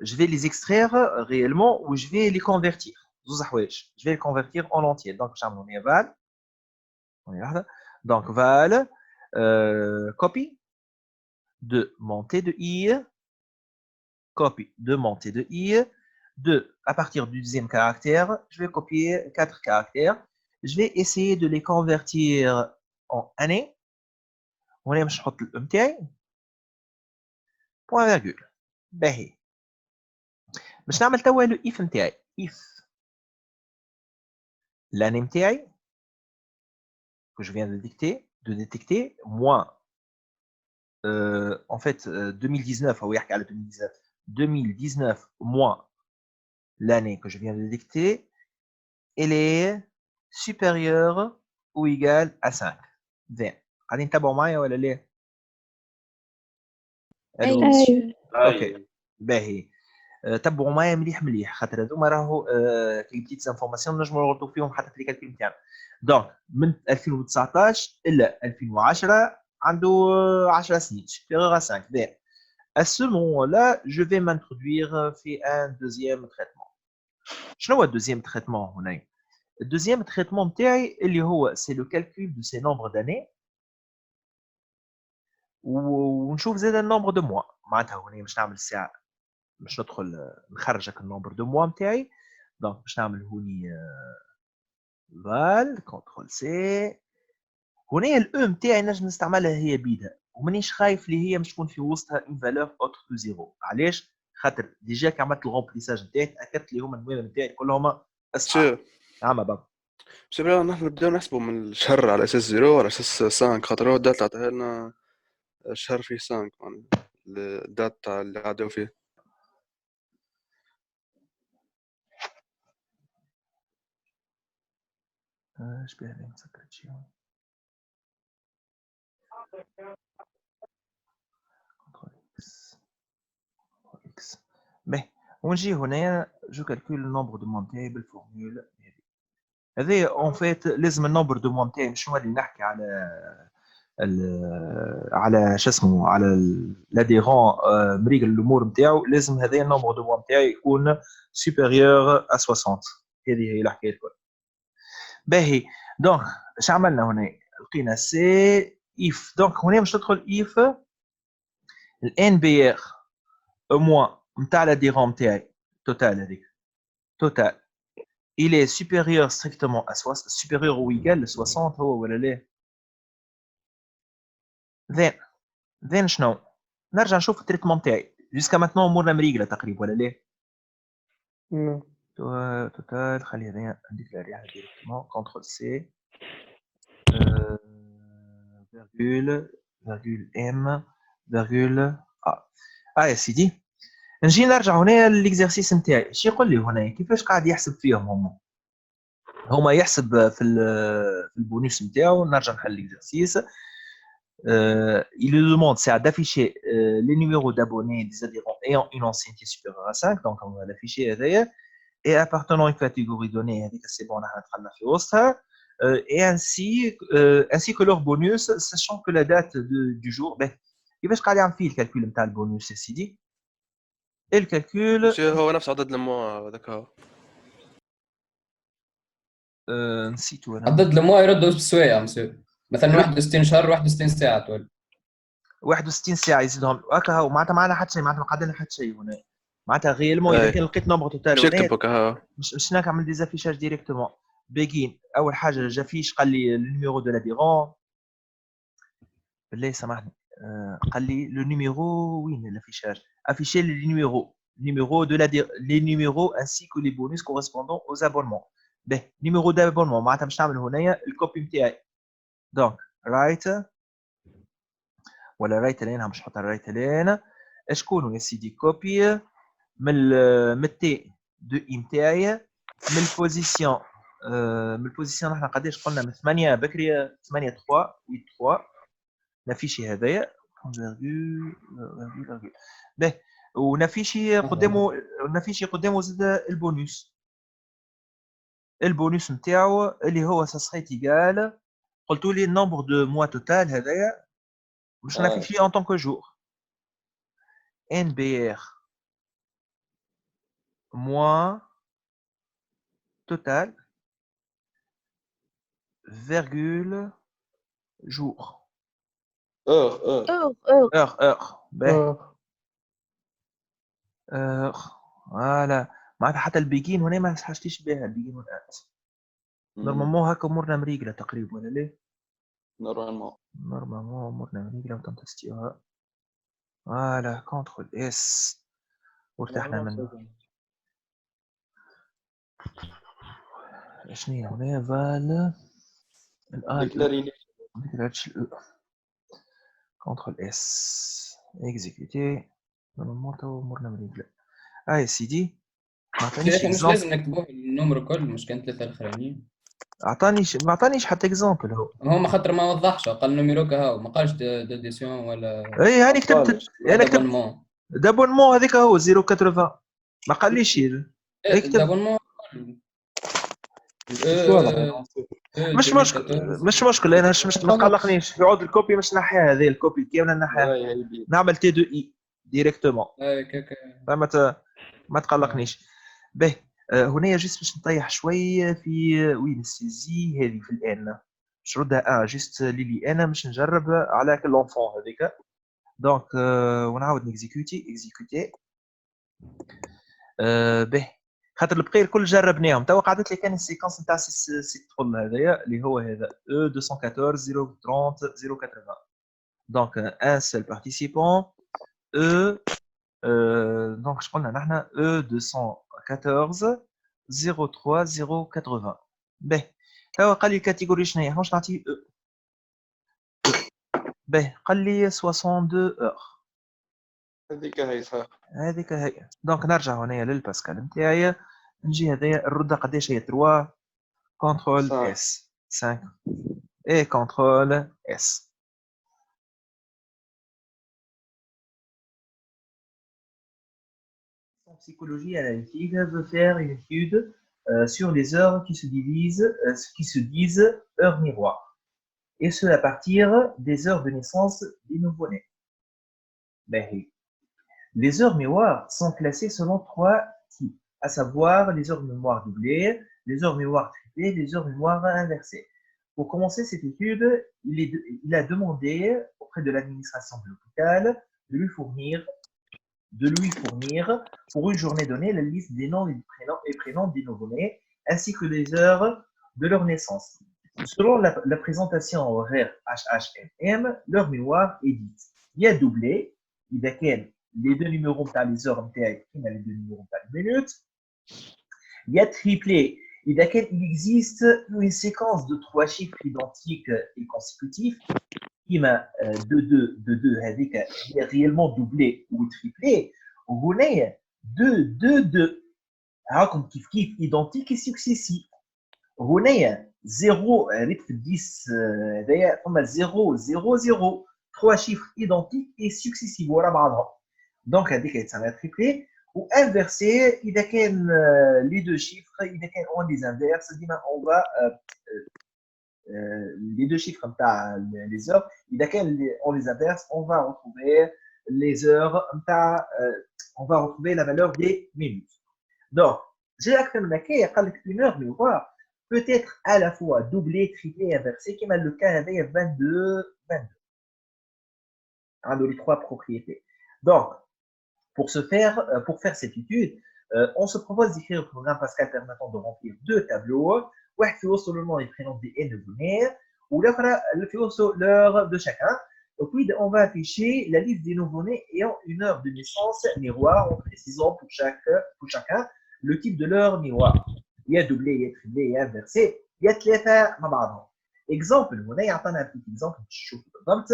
je vais les extraire réellement ou je vais les convertir. Je vais les convertir en entier. Donc je vais val. Donc val copy de montée de i, copy de montée de i. À partir du deuxième caractère, je vais copier 4 caractères. Je vais essayer de les convertir en années. On va mettre le MTI. Point virgule. باهي باش نعمل توا لو if نتاعي if l'année نتاعي que je viens de détecter moins en fait 2019 هو يحكي على 2019 moins l'année que je viens de détecter elle est supérieure ou égale à 5. Then قاعدين نتابعوا معايا ولا لا؟ أيوة. اوكي باهي تبعوا معايا مليح خاطر هذوما راهو كي بتيت انفورماسيون نجموا نغلطوا فيهم حتى في الكالكول نتاعنا. دونك من 2019 الى 2010 عنده 10 سنين supérieur à 5. Bien. À ce moment-là, je vais m'introduire في un deuxième traitement. شنو هو الدوزيام تريتمون هنا؟ الدوزيام تريتمون نتاعي اللي هو سي لو كالكول دو سي نومبر داني ونشوف زاد النومبر دو موا. معناتها هنا باش نعمل الساعه باش ندخل نخرجك النومبر دو موا نتاعي. دونك باش نعمل هوني فال كنترول سي. هنا الاو نتاعي نجم نستعملها هي بيدها ومانيش خايف اللي هي مش تكون في وسطها اون فالور اوتر تو زيرو. علاش؟ خاطر ديجا كي عملت الغومبليساج نتاعي تاكدت اللي هما النوامر نتاعي كلهم اصحاب. عام بابا بس بلا نحن نبداو نحسبوا من الشهر على اساس 0 على اساس 5 خاطر هو الداتا عطاها لنا الشهر فيه 5 يعني الداتا اللي عادوا فيه. ايش بيه هذا مسكرت شي كنترول اكس به ونجي هنا جو كالكول النومبر دو مونتاي بالفورمول هذه اون فيت. لازم النومبر دو مونتاي مش هو اللي نحكي على شو اسمه على لاديرون مريق الامور نتاعو. لازم هذا النومبر دو مونتاي يكون سوبيريور ا 60. هذه هي الحكايه الكل. باهي دونك اش عملنا هنا؟ لقينا سي اف. دونك هنا باش ندخل اف الان بي ار او موان نتاع لاديرون نتاعي توتال. هذيك توتال il est supérieur strictement à 60 supérieur ou égal à 60 هو ولا لا؟ then شنو؟ نرجع نشوف التريتمون تاعي جوسكا ماتنون امورنا مريقله تقريبا ولا لا؟ توتال خلي هذايا نديكلاريها ديريكتومون كونترول سي فيرغول ام فيرغول يا سيدي. نجي نرجع هنا للاكزرسيس نتاعي. اش يقول لي هنا كيفاش قاعد يحسب فيهم هما يحسب في البونus نتاعو. نرجع نحل الاكزرسيس. il lui demande c'est d'afficher les numéros d'abonnés des adhérents ayant une ancienneté supérieure à 5. donc on va l'afficher هذايا et appartenant à une catégorie donnée هذيك سي بون راح ندخلنا في وسطها. et ainsi que leur bonus, sachant que la date du jour, ben, كيفاش قاعد يعمل فيه الكالكول نتاع البونus يا سيدي الكالكول مسيو هو نفس عدد الموا هذاك هو. نسيتو انا عدد الموا يردوا بالسوايع مسيو، مثلا 61 شهر 61 ساعه تولي 61 ساعه يزيدهم هكا هو معناتها معنا حتى شيء معناتها ما قعدنا حتى شيء هنا معناتها غيالمون اذا كان لقيت نمبر توتال مش يكتب هكا ها مش نعمل ديزافيشاج ديريكتومون باقيين اول حاجه جافيش قال لي النيميرو دو لاديرون بالله سامحني قال لي لو نيميرو وين l'affichage afficher les numéros de les numéros ainsi que les bonus correspondant aux abonnements به numéro d'abonnement معناتها باش نعمل هنايا الكوبي نتاعي دونك رايت ولا رايت لين باش نحط رايت لين اشكون يا سيدي كوبي من التي دو اي نتاعي من البوزيسيون نحن قداش قلنا من 8 بكري 8 3 8 3 نافيشي هذايا به ونافيشي قدامه زاد البونوس نتاعو اللي هو ساسخيت ايغال قلتوا لي النومبر دو موا توتال هذايا باش نافيشي ان طونك جور ان بي ار موا توتال فيرغول جور فوالا معناتها حتى البيجين هنا ما حاجتيش بها البيجين والات نورمالمون هكا امورنا مريقله تقريبا ولا ليه نورمالمون امورنا مريقله وتنتستيوها فوالا كونترول اس وارتحنا منه شنو هنا فال الان ديكلاريش كونترول اس اكزيكوتي نورمالمون تو امورنا مريقله يا سيدي مش لازم نكتبوه النمر كل مش كان 3 الاخرانيين ما عطانيش حتى اكزامبل هو ما خاطر ما وضحش قال نوميروك هاو ما قالش ديسيون ولا اي هاني كتبت انا كتبت دابونمون هذيك هو 080 ما قاليش دابونمون مش مشكل انا مش ما تقلقنيش يعود الكوبي مش نحيها هذه الكوبي كامله نحيها نعمل تي دو اي ديريكتومون ما تقلقنيش به هنا جيست باش نطيح شوي في وين السيزي هذه في الان باش نردها جيست لي انا باش نجرب على كل لونفون هذيك دونك ونعاود نكزيكوتي به خاطر البقيه الكل جربناهم توا قعدت لي كان السيكونس نتاع سي طفل هذايا اللي هو هذا او 214 030 080 دونك ان سيل بارتيسيبون او دونك قلنا نحن او 214 03 080 به توا قال لي الكاتيجوري شنو هي واش نعطيه به قال لي 62 اور هذيك هي دونك نرجع هنايا للباسكال نتاعي نجي هذايا الرده قداش هي 3 كونترول اس 5 اي كونترول اس En psychologie analytique veut faire une étude sur les heures qui se disent heures miroirs, et ce à partir des heures de naissance des nouveau-nés. Les heures miroirs sont classées selon 3 types, à savoir les heures mémoire doublées, les heures mémoire triplées, les heures mémoire inversées. Pour commencer cette étude, il a demandé auprès de l'administration de l'hôpital de lui fournir pour une journée donnée la liste des noms et prénoms des nouveau-nés ainsi que les heures de leur naissance. Selon la présentation horaire HHMM, leur mémoire est dite. Il y a doublé, il y a les deux numéros par les heures les deux numéros par les minutes. Il y a triplé, il existe une séquence de 3 chiffres identiques et consécutifs. كيما دو هذيك هي ريالمون دوبلي وتريبلي وهنايا دو هاكم كيف ايدونتيك سكسيسيف هنايا 0 ريت في 10 هذايا فما 0 0 0 3 شيفر ايدونتيك اي سكسيسيف ورا بعضهم دونك هذيك يتسمى تريبلي وانفيرسي اذا كان لي دو شيفر اذا كان اون ديزانفيرس ديما اون les deux chiffres les heures, on les inverse, on va retrouver les heures, on va retrouver la valeur des minutes. Donc, j'ai une heure miroir peut être à la fois doublé, triplé, inversé, qui m'a le cas avec 22. Les trois propriétés. Donc, pour faire cette étude, on se propose d'écrire le programme Pascal permettant de remplir deux tableaux. واحد فيه وصل le nom et prénom des nouveau-nés ou l'heure de chacun. Et puis, on va afficher la liste des nouveau-nés ayant une heure de naissance miroir en précisant pour chacun le type de l'heure miroir. Il y a doublé, il y a triplé, il y a inversé, il y a ثلاثة مع بعضهم. Exemple, هنا يعطينا un petit exemple تشوفوا بالضبط.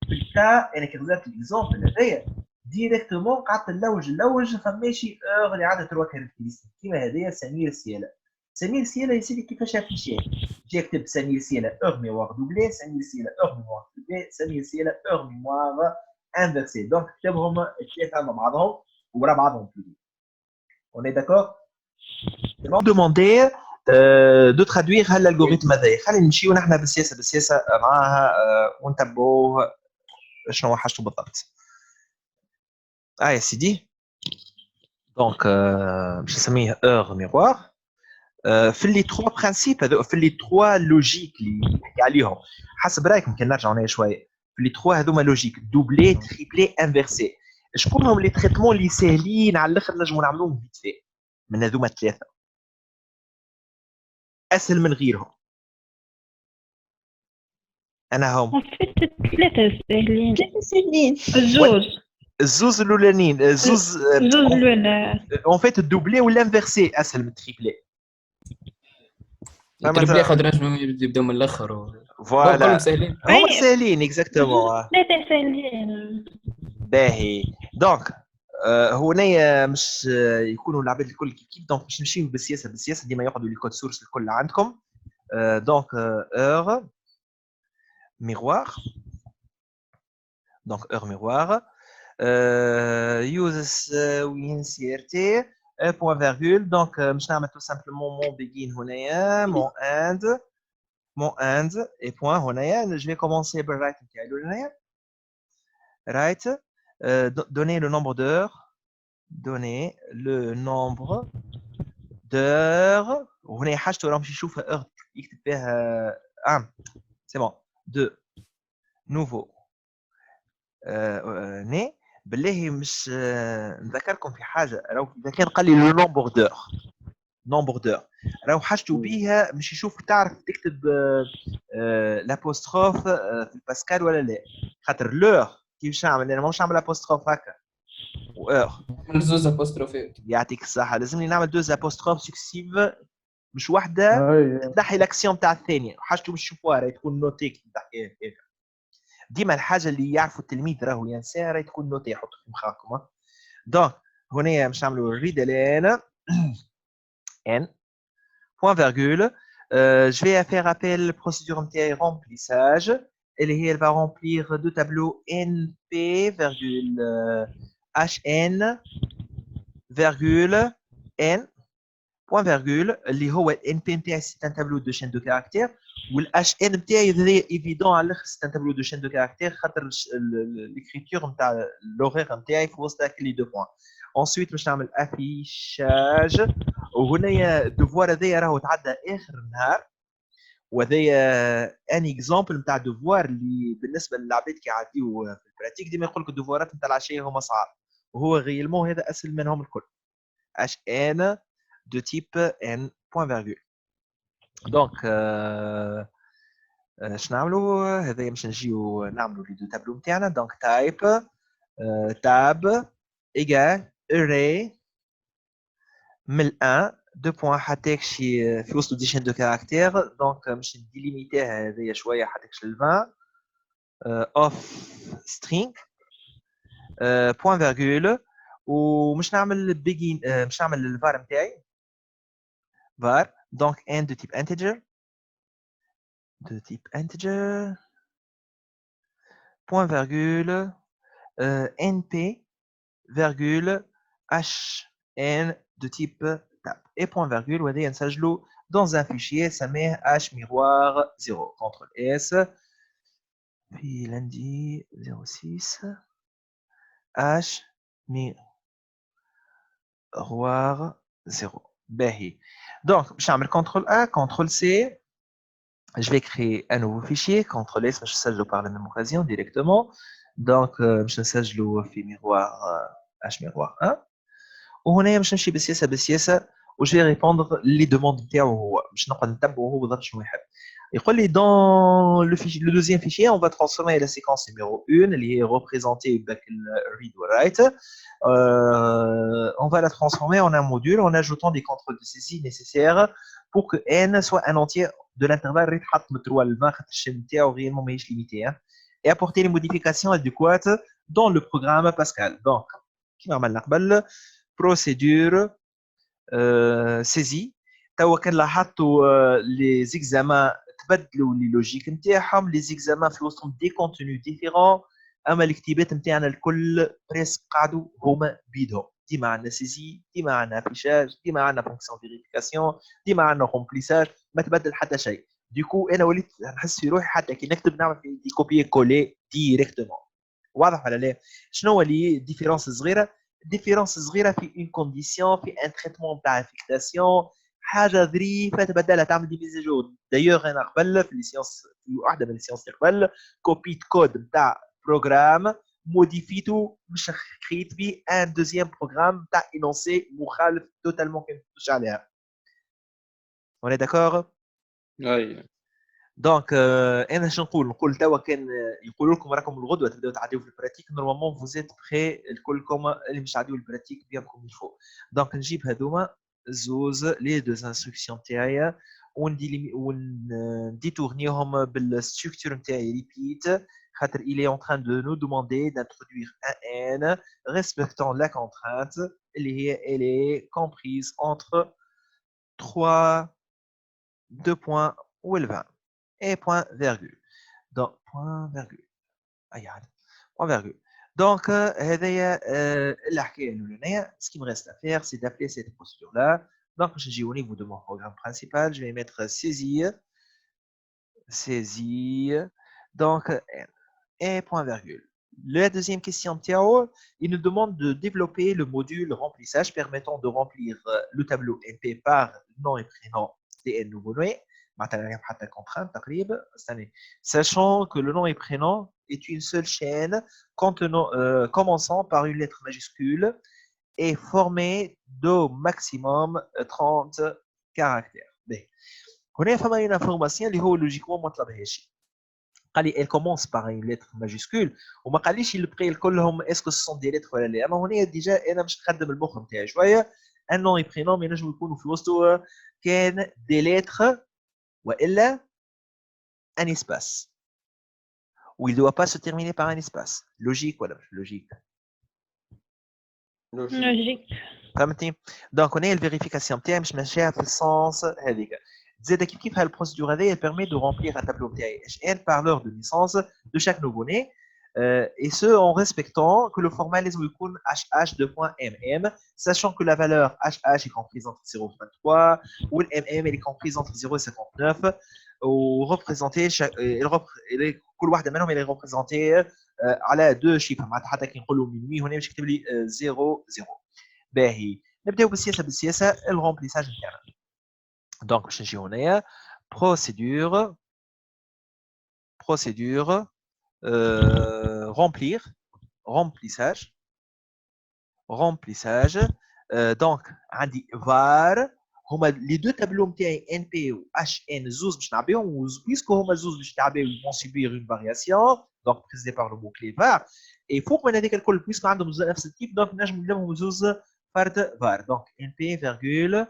في الكا انا كنزرت الاكزومبل هذايا ديريكتومون قعدت نلوج فماشي اور اللي عندها 3 كاركتيرستيك كيما هذايا سمير سياله. سمير سياله يا سيدي كيفاش افيشيه؟ جي اكتب سمير سياله اور ميوار دوبلي، سمير سياله اور ميوار دوبلي، سمير سياله اور ميوار انفرسي. دونك كتبهم الثلاثه مع بعضهم ورا بعضهم بلو. On est d'accord? Demander de traduire l'algorithme هذايا. خلينا نمشيو نحن بالسياسه معاها ونتبعوه شنو حاجته بالضبط. يا سيدي دونك باش نسميه اور ميروار في لي 3 برانسيب هذو، في لي 3 لوجيك اللي نحكي عليهم. حسب رايك يمكن نرجعوا هنا شويه. في لي 3 هذوما لوجيك دوبلي تريبلي انفرسي، شكون هم لي تريتمون اللي ساهلين على الاخر نجموا نعملوهم فيت في من هذوما الثلاثه؟ اسهل من غيرهم. انا هم ثلاثة سهلين. الزوز الاولانيين، الزوز الاولى اون فيت الدوبلي ولا انفرسي اسهل من التريبلي. التريبلي خاطر نجموا يبداو من الاخر فوالا كلهم ساهلين. هما ساهلين اكزاكتومون. ثلاثة سهلين. باهي دونك هنايا مش يكونوا العباد الكل كيف. دونك باش نمشيو بالسياسه ديما يقعدوا لي كود سورس الكل عندكم. دونك اور miroir. Donc, heure miroir. Uses win CRT. Point virgule. Donc, je vais tout simplement mon begin هنايا, mon end et point هنايا. Je vais commencer par right. Right. Donner le nombre d'heures. Donner le nombre d'heures. هنا حاجته راهم يشوفها heure يكتب فيها c'est bon. de nouveau né بالله مش نذكركم في حاجه. راهو اذا كان قال لي لو نومبر دور راهو حاجته بيها مش يشوف تعرف تكتب لابوستروف في الباسكال ولا لا. خاطر لور كيفاش نعمل انا مش نعمل لابوستروف هكا واور من زوز ابوستروفات. يعطيك الصحه. لازمني نعمل دوز ابوستروف سكسيف مش واحده تضحي الاكسيون تاع الثانيه. حاجته باش تشوفوها راهي تكون نوتي كي تحكيها هكا. ديما الحاجه اللي يعرفوا التلميذ راهو ينساها راهي تكون نوتي. حطوا في مخاكم. دونك هنا باش نعملوا ريدلين n point virgule. Je vais faire appel à la procédure نتاعي remplissage اللي هي elle va remplir deux tableaux np virgule hn virgule n point virgule اللي هو NP نتاعي c'est un tableau de chaîne de caractères والHN نتاعي هذا évident على الاخر c'est un tableau de chaîne de caractères خاطر l'écriture نتاع l'horaire نتاعي في وسط هاك لي دو بوين. ensuite باش نعمل affichage وهنايا الدوفوار هذايا راهو تعدى اخر النهار وهذايا ان اكزامبل نتاع دوفوار اللي بالنسبه للعباد كي يعديو في البراتيك ديما يقول لك الدوفوارات نتاع العشيه هما صعاب وهو غيلمون هذا اسهل منهم الكل. HN de type n point virgule. Donc شنعملو هذايا باش نجيو نعملو لي دو تابلو نتاعنا. دونك type tab égal array من 1 2 بوين حتى شي في وسط دي شين دو كاركتير. دونك باش نديليميتيها هذايا شويه حتى ل 20 اوف string بوين فيرغول ومش نعمل بيجين مش نعمل الفار نتاعي var donc n de type integer point virgule np virgule hn de type tab et point virgule وهذا نسجلو dans un fichier, ça met H miroir 0. CTRL S. Puis lundi 06. H miroir 0. Donc, je vais CTRL A, CTRL C. Je vais créer un nouveau fichier. CTRL S, je le par la même occasion directement. Donc, je le fais miroir H miroir 1. وهنا باش نمشي بسياسه وجي ريبوندر لي دوموند نتاعو هو باش نقعد نتبعو هو بالضبط شنو يحب يقول لي dans le deuxième fichier on va transformer la séquence numéro 1 اللي هي représentée avec le read ou write on va la transformer en un module en ajoutant des contrôles de saisie nécessaires pour que n soit un entier de l'intervalle اللي تحط من 3 ل 20 خاطر الشيء نتاعو réellement ماهيش limité et apporter les modifications adéquates dans le programme Pascal donc كيما عملنا قبل procédure saisie توا كان لاحظتوا لي زيكزامان تبدلوا لي لوجيك نتاعهم لي زيكزامان في وسطهم دي كونتوني ديفيرون اما الكتابات نتاعنا الكل بريسك قعدوا هما بيدهم ديما عندنا سيزي ديما عندنا افيشاج ديما عندنا فونكسيون فيريفيكاسيون ديما عندنا رومبليساج ما تبدل حتى شيء ديكو انا وليت نحس في روحي حتى كي نكتب نعمل في دي كوبي كولي ديريكتومون واضح ولا لا شنو هو لي ديفيرونس صغيره ديفيرونس صغيره في اون كونديسيون في ان تريتمون تاع افيكتاسيون حاجه ظريفه تبدلها تعمل دي ميزاجور دايوغ انا قبل في السيونس في واحده من السيونس قبل كوبيت كود نتاع بروغرام موديفيتو باش كريت بيه ان دوزيام بروغرام تاع انونسي مخالف توتالمون كان تمشي عليها اون داكور اي دونك انا شنو نقول توا كان يقولوا لكم راكم الغدوه تبداو تعديو في البراتيك نورمالمون فوزيت بري الكلكم اللي مش تعديو البراتيك بيان كوم يفو دونك نجيب هذوما زوز لي دوز انستركسيون تاعي ونديتورنيهم بالستركتور نتاعي ريبيت خاطر il est en train de nous demander d'introduire un n respectant la contrainte اللي هي elle est comprise entre 3 2 points ou 20 et point virgule. Donc, point virgule. Point virgule. Donc, ce qui me reste à faire, c'est d'appeler cette procédure-là. Donc, je dis au niveau de mon programme principal, je vais mettre saisie. Donc, et point virgule. La deuxième question, Théo, il nous demande de développer le module remplissage permettant de remplir le tableau MP par nom et prénom des nouveau-nés. Sachant que le nom et prénom est une seule chaîne commençant par une lettre majuscule et formée d'au maximum 30 caractères. هنا فما une information اللي هو logiquement ما طلبهاش قال لي elle commence par une lettre majuscule وما قاليش البقيه كلهم est-ce que ce sont des lettres ولا لا اما هنا ديجا انا مش نخدم المخ نتاعي شويه un nom et prénom ما ينجموا يكونوا في وسطه كان des lettres وإلا un espace où il ne doit pas se terminer par un espace. Logique ولا مش logique? Logique. فهمتني؟ Donc on a une vérification نتاعي مش ماشيه في السنس هذيك. زاد كيف البروسيدور هذه elle permet de remplir un tableau نتاعي HN par l'heure de naissance de chaque nouveau-né et ce en respectant que le format لازم يكون HH2.mm sachant que la valeur HH est comprise entre 0.23 ou le MM elle est comprise entre 0.59 ou représenter كل واحده منهم elle est représentée على deux chiffres معناتها حتى كي نقولوا من هنا باش يكتب لي 0 0 باهي نبداو بالسياسه الرومبليساج نتاعنا دونك باش نجيو هنايا procédure remplissage donc عندي var هما لي دو تابلو نتاعي NP و HN زوز باش نعبيهم بيسكو هما زوز باش تعبيو vont subir une variation donc précisé par le mot clé var et فوق من هذيك الكل بيسكو عندهم نفس التيب دونك نجم نلمهم زوز فرد var donc NP virgule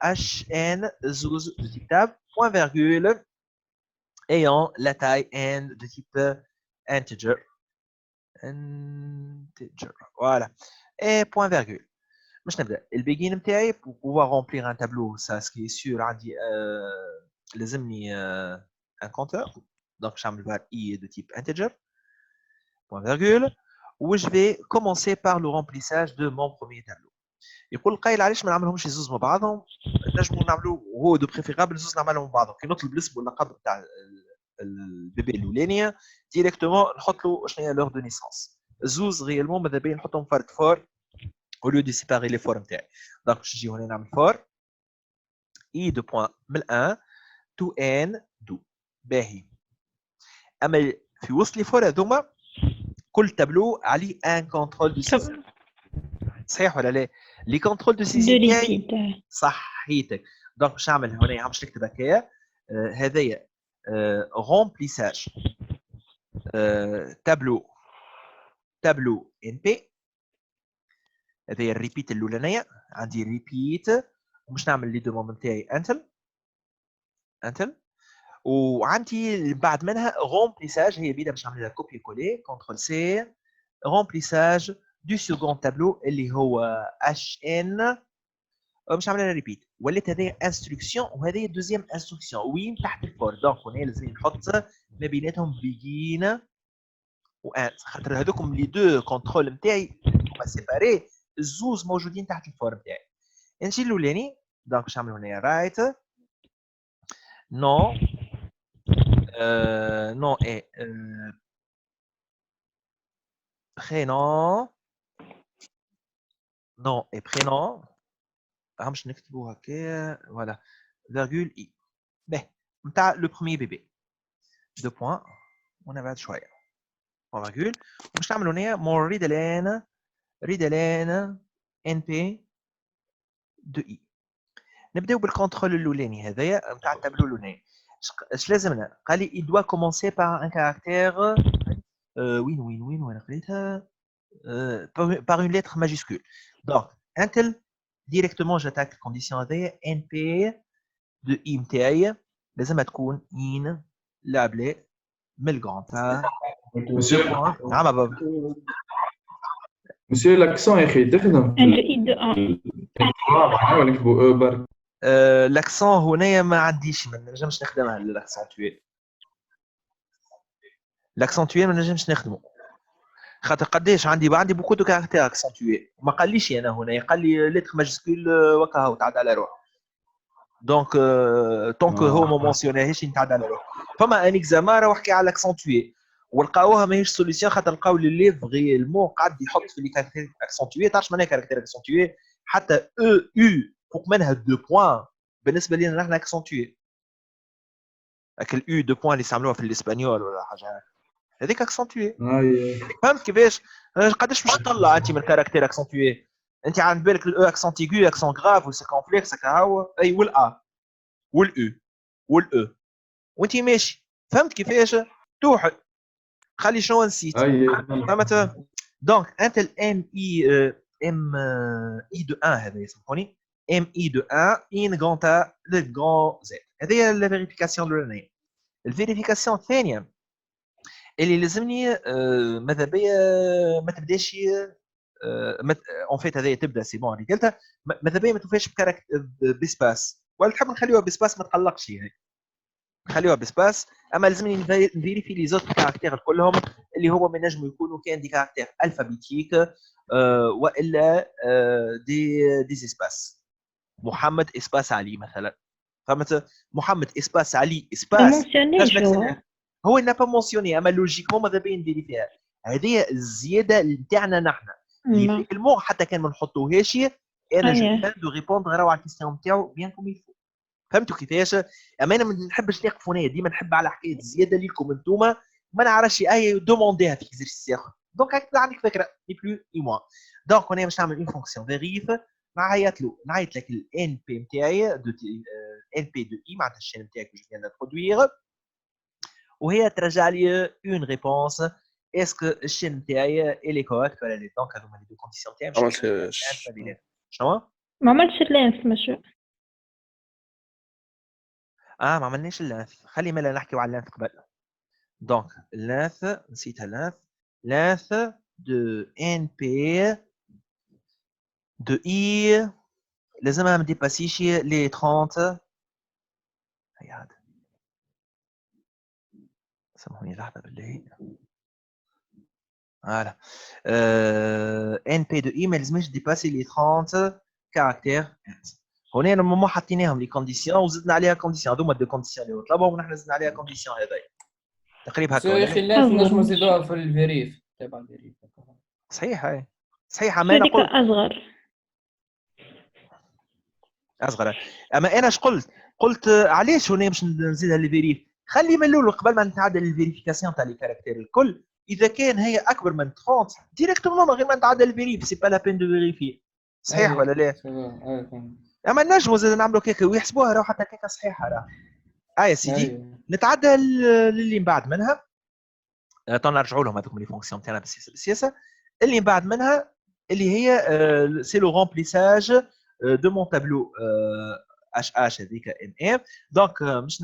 HN زوز de type tab point virgule ayant la taille n de type integer. Voilà. Et point virgule. Le begin نتاعي pour pouvoir remplir un tableau, ça ce qui est sûr عندي لازمني un compteur. Donc je vais var i de type integer. Point virgule. Où je vais commencer par le remplissage de mon premier tableau. يقول القايل علاش ما نعملهمش زوز مع بعضهم نجموا نعملوا هو دو بريفيرابل زوز نعملهم مع بعضهم كي نطلب الاسم واللقب تاع البيبي الاولانيه ديريكتومون نحط له شنو هي لور دو نيسانس الزوز غيالمون ماذا بيا نحطهم فرد فور au lieu de séparer les formes نتاعي دونك باش نجي هنا نعمل فور اي دو بوين من 1 تو ان دو باهي اما في وسط لي فور هذوما كل تابلو عليه ان كونترول دو سيستم صحيح ولا لا لي كونترول دو سيستم صحيتك دونك باش نعمل هنا باش نكتب هكايا هذايا رومبليساج تابلو ان بي هذايا الريبيت الاولانيه عندي ريبيت ومش نعمل لي دوموند نتاعي انتل وعندي بعد منها رومبليساج هي بيدا باش نعمل لها كوبي كولي كونترول سي رومبليساج دو سكوند تابلو اللي هو اش ان باش نعمل لها ريبيت ولات هذه انستركسيون وهذه دوزيام انستركسيون وين تحت الفور دونك هنا لازم نحط ما بيناتهم بيجين وان خاطر هذوكم لي دو كونترول نتاعي هما سيباري الزوز موجودين تحت الفور نتاعي نجي الاولاني دونك باش نعمل هنا رايت نو نو اي prénom nom et prénom باش نكتبوا هكا فوالا فيرغول اي باهي نتاع لو بروميير بيبي دو بوين ونبعد شويه فيرغول باش نعملوا هنا مون ريدالين ان بي دو اي نبداو بالكونترول الاولاني هذايا نتاع التابلو الاولاني اش لازمنا قال لي il doit commencer par un caractère وين قريتها par une lettre majuscule donc until directement j'attaque الكونديسيون هذايا ان بي دو اي نتاعي لازم تكون ان لابلي من الكرون نعم بابا مسيو لاكسون يا اخي تخدم ان دو اي دو ان نحاول نكتبوا او برك لاكسون هنايا ما عنديش ما نجمش نخدمها لاكسونتوي لاكسونتوي ما نجمش نخدمه خاطر قداش عندي بوكو دو كاركتير اكسنتوي ما قاليش انا هنا قال لي لتر ماجسكول وكاهو تعدى على روحه دونك طونك هو ما مونسيوناهاش نتعدى على روحه فما ان اكزامان راه حكي على اكسنتوي ولقاوها ماهيش سوليسيون خاطر لقاو لي ليف غيالمون قاعد يحط في لي كاركتير اكسنتوي تعرفش معناها كاركتير اكسنتوي حتى او يو فوق منها دو بوين بالنسبه لنا نحن اكسنتوي هاك الاو دو بوين اللي يستعملوها في الاسبانيول ولا حاجه هذيك اكسنتوي فهمت كيفاش قداش باش تطلع انت من الكاركتير اكسنتوي انت عند بالك الاو اكسنت ايغو اكسنت غراف و سي كومبلكس هكا هو اي والا والاو والاو وانت ماشي فهمت كيفاش توحد خلي شنو نسيت فهمت دونك انت الام اي دو 1 هذا يسموني ام اي دو 1 ان غونتا لو غون زد هذه لا فيريفيكاسيون الاولانيه الفيريفيكاسيون الثانيه اللي لازمني ماذا بيا ما تبداش اون فيت هذه تبدا سي بون اللي قلتها ماذا بيا ما توفاش بسباس ولا تحب نخليوها بسباس ما تقلقش هي نخليوها بسباس اما لازمني نفيريفي لي زوت كاركتير كلهم اللي هو ما نجموا يكونوا كان دي كاركتير الفابيتيك والا دي اسباس محمد اسباس علي مثلا فهمت محمد اسباس علي اسباس هو n'a pas mentionné اما لوجيكمون ماذا بين ندير فيها هذه الزياده نتاعنا نحن اللي في المو حتى كان ما نحطوهاش انا جو دو ريبوندر راهو على الكيستيون نتاعو بيان كوم يفو فهمتوا كيفاش اما انا ما نحبش نقف هنا ديما نحب على حكايه الزياده ليكم انتوما ما نعرفش اي دومونديها في اكزرسيس اخر دونك هكا عندك فكره ني بلو اي موان دونك انا باش نعمل اون فونكسيون فيريف نعيط لك الان بي نتاعي دو ان بي دو اي معناتها الشين نتاعك جو فيان انترودوير وهي ترجع لي اون ريبونس اسكو الشين نتاعي الي كوريكت ولا لا دونك هذوما لي دو كونديسيون تاعي شنو ما عملتش اللانس ماشي ما عملناش اللانث خلي مالا نحكيو على اللانث قبل دونك اللانث نسيتها اللانث دو ان بي دو اي لازمها ما ديباسيش لي 30 هيا هذا سامحوني لحظه بالله Voilà. NP de I, mais لازمش dépasser les 30 caractères. هنا normalement حطيناهم les conditions وزدنا عليها condition. هذوما deux conditions اللي طلبوا ونحن زدنا عليها condition هذايا. تقريبا هكا. يا اخي اللينث نجمو نزيدوها في الفيريف تبع الفيريف. صحيح هاي. صحيح ما انا قلت اصغر. اما انا اش قلت علاش هنا باش نزيدها للفيريف. خلي من الاول قبل ما نتعدل الفيريفيكاسيون تاع لي كاركتير الكل. اذا كان هي اكبر من 30 ديريكتومون من غير ما نتعدل الفيريف سي با لا بين دو فيريفي. صحيح ولا لا؟ اما نجموا زاد نعملوا كيكه ويحسبوها راهو حتى كيكه صحيحه راه. يا سيدي نتعدى للي من بعد منها. تو نرجعوا لهم هذوك لي فونكسيون تاعنا بالسياسه. اللي من بعد منها اللي هي سي لو رومبليساج دو مون تابلو اش هذيك ام ام. دونك مش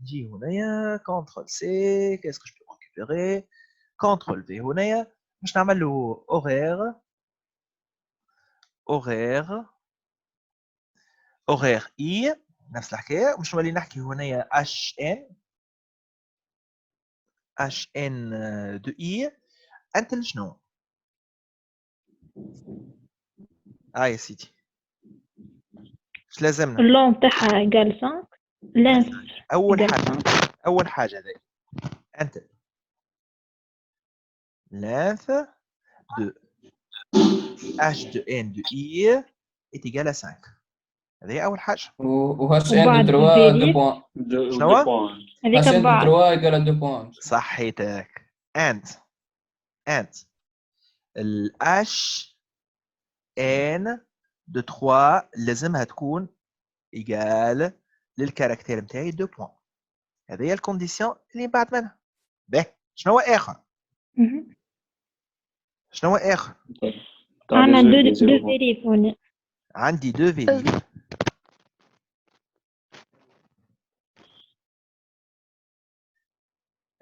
نجي هنايا كونترول سي كيسكو جو بو ريكوبيري كونترول في هنايا باش نعمل له اورير اي نفس الحكايه. مش نولي نحكي هنايا اش ان دو اي انت شنو يا سيدي اش لازمنا اللون تاعها ايكال 5 لينث اول حاجه هذه انت length de h de n de i est égal à 5. هذه أول حاجة. وهاش n de 3 2 بوان. شنو؟ هذيك n de 3 égal à 2 بوان. صحيتك. and ال h n de 3 لازمها تكون égal للكاركتير نتاعي 2 بوان. هذه هي الكونديسيون اللي بعد منها. باهي شنو هو آخر؟ شنو هو آخر؟ أنا دو فيريف هنا. عندي دو فيريف.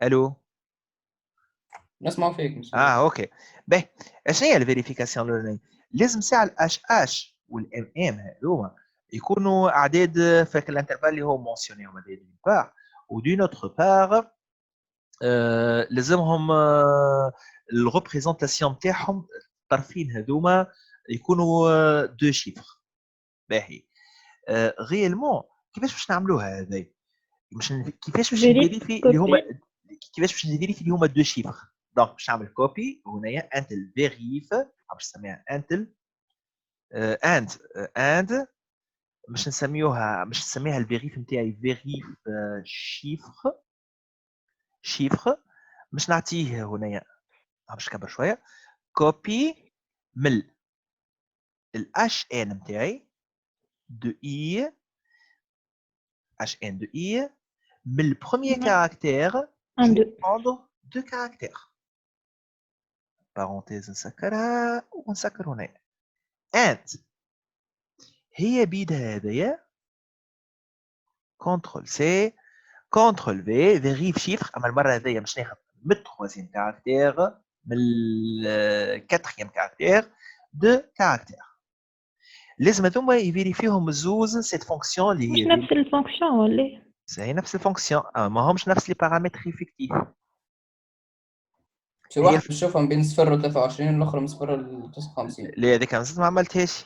ألو؟ نسمع فيك مش أوكي. باهي شنو هي الفيريفيكاسيون الأولانية؟ لازم ساعة الأش أش والإم إم هذوما يكونوا أعداد في الانترفال اللي هو مونسيوني هما دين بار ودون أوتر بار لازمهم الريبريزونطاسيون تاعهم الطرفين هذوما يكونوا دو شيفر. باهي غيالمون كيفاش باش نعملوها هذا؟ كيفاش باش نفيريفي اللي هما اللي هما دو شيفر. دونك باش نعمل كوبي هنايا انتل فيريف باش نسميها انتل اند باش نسميها الفيريف نتاعي فيريف شيفر باش نعطيه هنايا باش نكبر شويه كوبي من الاش ان نتاعي دو اي اش ان دو اي من البروميير كاركتير جو prendre deux caractères parenthèse نسكرها ونسكر هنا and هي بيدها هذايا كنترول سي كنترول في فيريف شيفر. اما المره هذيا باش ناخذ من التروازيام كاركتير من الكاتريام كاركتير دو كاركتير. لازم هذوما يفيريفيهم الزوز سيت فونكسيون اللي هي مش نفس الفونكسيون ولا هي نفس الفونكسيون ما همش نفس لي بارامتر افكتيف. شي واحد نشوفهم بين 0 و 23 والاخر من 0 ل 59. لا هذيك مازلت ما عملتهاش.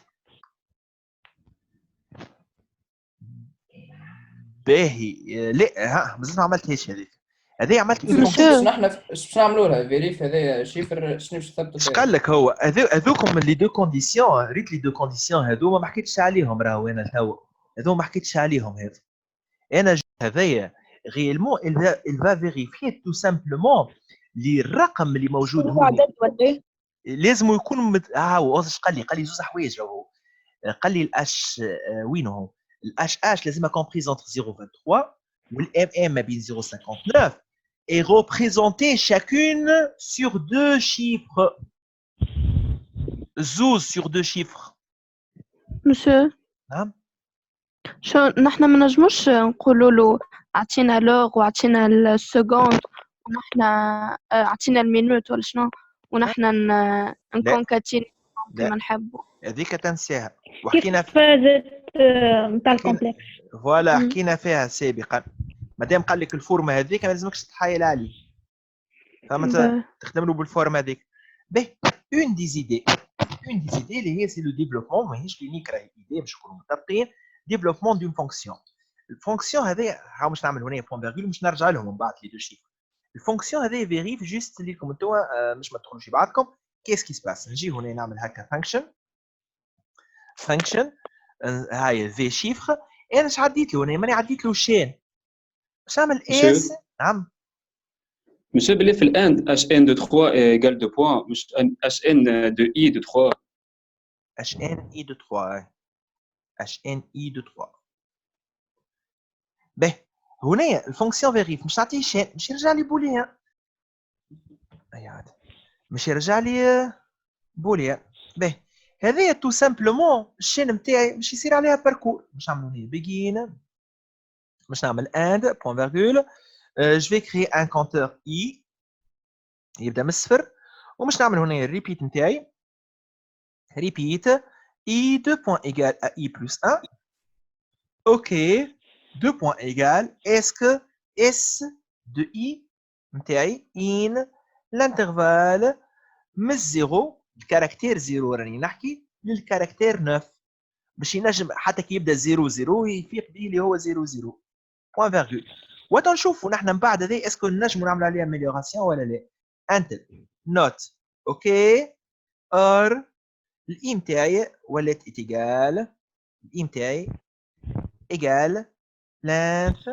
باهي لا مازلت ما عملتهاش هذه عملت باش نعملوا لها فيريف هذايا شيفر شنو باش تثبتوا فيه. قال لك هو هذوكم اللي دو كونديسيون ريت لي دو كونديسيون هذوما ما حكيتش عليهم راهو انا توا هذوما ما حكيتش عليهم هذا. انا هذايا غيالمون il va vérifier tout simplement لي الرقم اللي موجود هو لازم يكون واش قال لي زوز حوايج راهو. قال لي الاش وين هو الاش اش لازمها كومبريز انتر 0.23 والام ام ما بين 0.59 et représenter chacune sur deux chiffres. زوز sur deux chiffres. مسيو نعم شو نحن ما نجموش نقولوا له اعطينا لوغ واعطينا السكوند ونحن اعطينا المينوت ولا شنو ونحن نكونكاتيني كما نحبوا. هذيك تنساها وحكينا فازت نتاع الكومبلكس فوالا حكينا فيها سابقا. مادام قال لك الفورمه هذيك ما لازمكش تتحايل عليه فما تخدم له بالفورمه هذيك. Ben, une des idées c'est le développement, ماهيش l'unique idée باش نكونوا متفقين développement d'une fonction. الفونكسيون هذه باش نعمل هنا بوان فيرغول باش نرجع لهم من بعد لي دو شيفر. الفونكسيون هذه فيريف جوست ليكم انتوا مش ما تدخلوش بعضكم كيس كي سباس. نجي هنا نعمل هكا فانكشن هاي في شيفر. انا اش عديت له هنا؟ ماني عديت له شين باش نعمل اس. نعم مش بلي في الاند اش ان دو 3 ايغال 2 بوان مش اش ان دو اي دو 3 اش ان اي دو 3 اش ان اي دو 3 به هنا الفونكسيون فيريف مش نعطيه شين مش يرجع لي بوليان. اي مش يرجع لي بوليان. به هذايا تو سامبلومون الشين نتاعي باش يصير عليها باركور. باش نعملوا هنا بيجين باش نعمل اند بوان فيرغول je vais créer un compteur i يبدا من الصفر ومش نعمل هنا الريبيت نتاعي repeat i 2 point égale à i plus 1. ok 2 point égale est-ce que s de i نتاعي in l'intervalle من 0 الكاركتير 0 راني نحكي للكاركتير 9 باش ينجم حتى كي يبدا 0 0 يفيق به اللي هو 0 0 point virgule. وتنشوفوا نحن من بعد هذه اسكو نجموا نعملوا عليها اميليوراسيون ولا لا. انت نوت اوكي ار الاي نتاعي ولات ايتيغال الاي نتاعي ايغال لانث.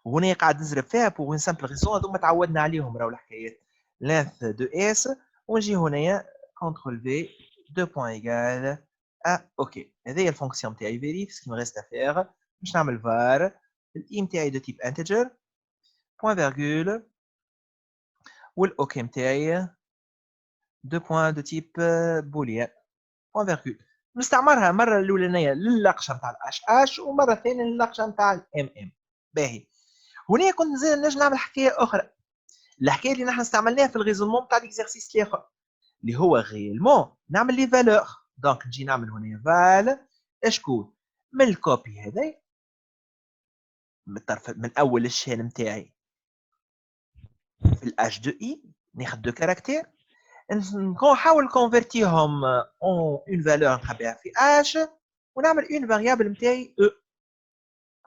وهنا قاعد نزرب فيها بوغ اون سامبل ريزون هذوما تعودنا عليهم راهو الحكايات لانث دو اس. ونجي هنايا كونترول في 2 بوين ايغال ا اوكي. هذه الفونكسيون نتاعي فيريف سكي مي ريست افير باش نعمل var الاي نتاعي دو تيب انتجر بوين فيرغول والاوكي نتاعي دو بوين دو تيب بوليان بوين فيرغول. نستعمرها مره الاولانيه للقشه نتاع الاش اش ومره ثانيه للقشه نتاع الام ام. باهي هنا كنت نجم نعمل حكايه اخرى. الحكايه اللي نحن استعملناها في الريزولمون نتاع الاكزرسيس الاخر اللي هو غيالمون نعمل لي فالور. دونك نجي نعمل هنا فال اشكون من الكوبي هذا من الطرف من اول الشين نتاعي في الاش دو اي ناخذ دو كاركتير نحاول كونفرتيهم اون اون فالور نخبيها في اش ونعمل اون فاريابل نتاعي او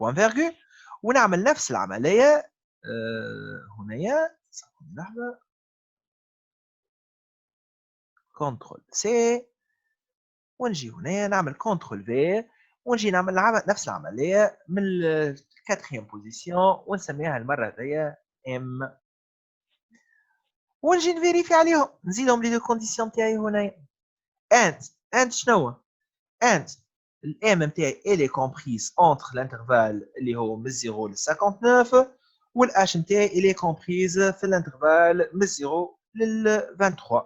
بوين فيرغول ونعمل نفس العمليه هنايا لحظه كنترول سي ونجي هنا نعمل كنترول في ونجي نعمل نفس العمليه من الكاتريام بوزيسيون ونسميها المره هذيا ام ونجي نفيريفي عليهم نزيدهم لي دو كونديسيون تاعي هنا. انت شنو انت الام نتاعي الي كومبريس اونتر الانترفال اللي هو من 0 ل 59 والاش نتاعي الي كومبريس في الانترفال من 0 لل 23.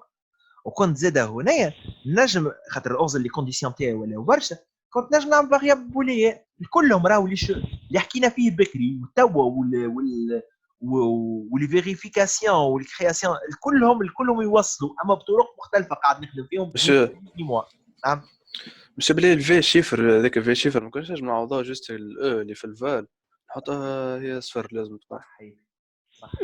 وكنت زاده هنايا نجم خاطر الاوز اللي كونديسيون تاعي ولا برشا كنت نجم نعمل فاريابل بوليه كلهم راهو اللي حكينا فيه بكري والتوا واللي فيريفيكاسيون والكرياسيون كلهم يوصلوا اما بطرق مختلفه قاعد نخدم فيهم في موا. نعم مش بلي الفي شيفر هذاك الفي شيفر ما كناش نجم نعوضوها جوست الاو اللي في الفال نحطها هي صفر لازم تكون.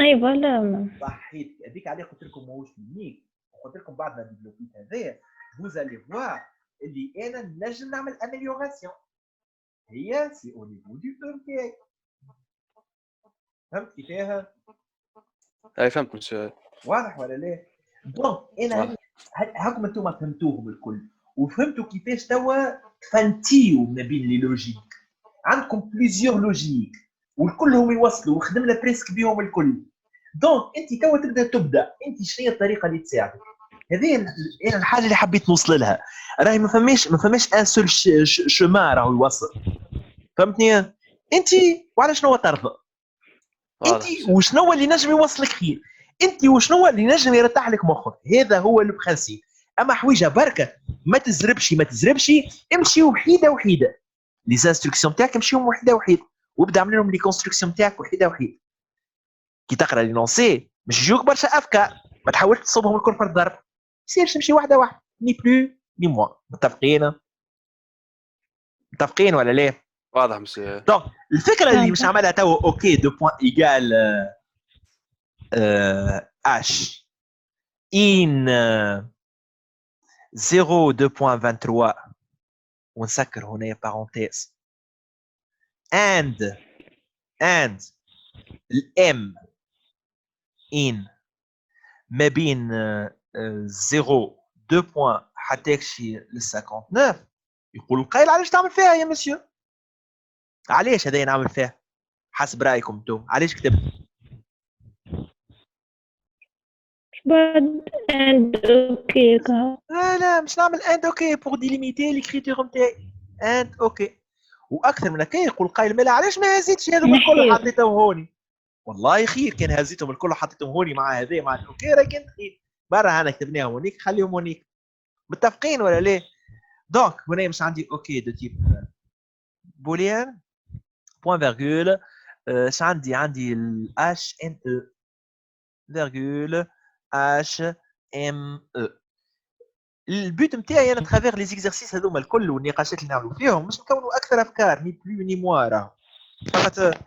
اي فوالا صحيت هذيك عليه قلت لكم ماهوش يونيك. قلت لكم بعد ما ديفلوبيت هذايا فوزالي فوار اللي انا نجم نعمل اميليوراسيون هي سي او نيفو دو او نتاعي. فهمت كيفاها؟ اي فهمت مسيو واضح ولا لا؟ دونك انا هاكم انتم فهمتوهم الكل وفهمتوا كيفاش توا تفنتيو ما بين لي لوجيك. عندكم بليزيور لوجيك والكلهم يوصلوا وخدمنا بريسك بهم الكل. دونك انت توا تبدا انت شنو هي الطريقه اللي تساعدك. هذه انا الحاجه اللي حبيت نوصل لها. راهي ما فماش ان سول شومان راهو يوصل. فهمتني انت وعلى شنو ترضى انت وشنو اللي نجم يوصلك خير انت وشنو اللي نجم يرتاح لك مخك. هذا هو البرانسيب. اما حويجه بركه ما تزربش امشي وحيده لي انستركسيون تاعك امشيهم وحده وابدا اعمل لهم لي كونستركسيون تاعك وحده كي تقرا لي نونسي مش يجوك برشا افكار ما تحاولش تصوبهم الكل في الضرب يصيرش تمشي واحده ني بلو ني موا. متفقين ولا لا؟ واضح مسيو. دونك الفكره اللي مش عملها تو اوكي دو بوين ايغال اش in 0.2.23 ونسكر هنا parenthèse and الام in ما بين 0 2 بوان حتى يكشي ل 59 يقول القائل علاش تعمل فيها يا مسيو؟ علاش هذا نعمل فيها؟ حسب رايكم انتم علاش كتبت؟ بعد and اوكي لا مش نعمل and اوكي بور ديليميتي ليكريتور نتاعي and اوكي واكثر من هكا يقول القائل مالا علاش ما هزيتش هذا الكل حطيتهم هوني؟ والله خير كان هزيتهم الكل حطيتهم هوني مع هذا مع الاوكي راه كان خير برا هنا كتبناهم هونيك خليهم هونيك متفقين ولا لا؟ دونك هنا مش عندي اوكي دو تيب بوليان بوان فيرغول اش عندي ال اش ان او فيرغول اش ام او البوت نتاعي انا ترافير لي زيكزارسيس هذوما الكل والنقاشات اللي نعملوا فيهم مش نكونوا اكثر افكار ني بلو ني موا راه خاطر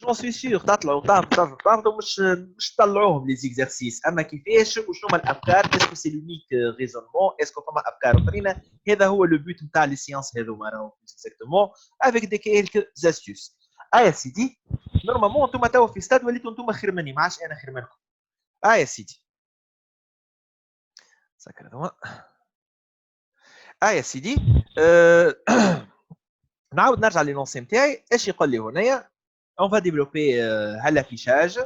جون سوي سيغ تطلعوا تاخذوا مش تطلعوهم لي زيكزارسيس اما كيفاش وشنو هما الافكار اسكو سي لونيك ريزونمون اسكو فما افكار اخرين هذا هو لو بوت نتاع لي سيونس هذوما راهو اكزاكتومون افيك دي كيلك زاستوس يا سيدي نورمالمون انتم توا في ستاد وليتوا انتم خير مني ما عادش انا خير منكم يا سيدي سكر هذوما يا سيدي نعاود نرجع للونسي نتاعي اش يقول لي هنايا on va développer l'affichage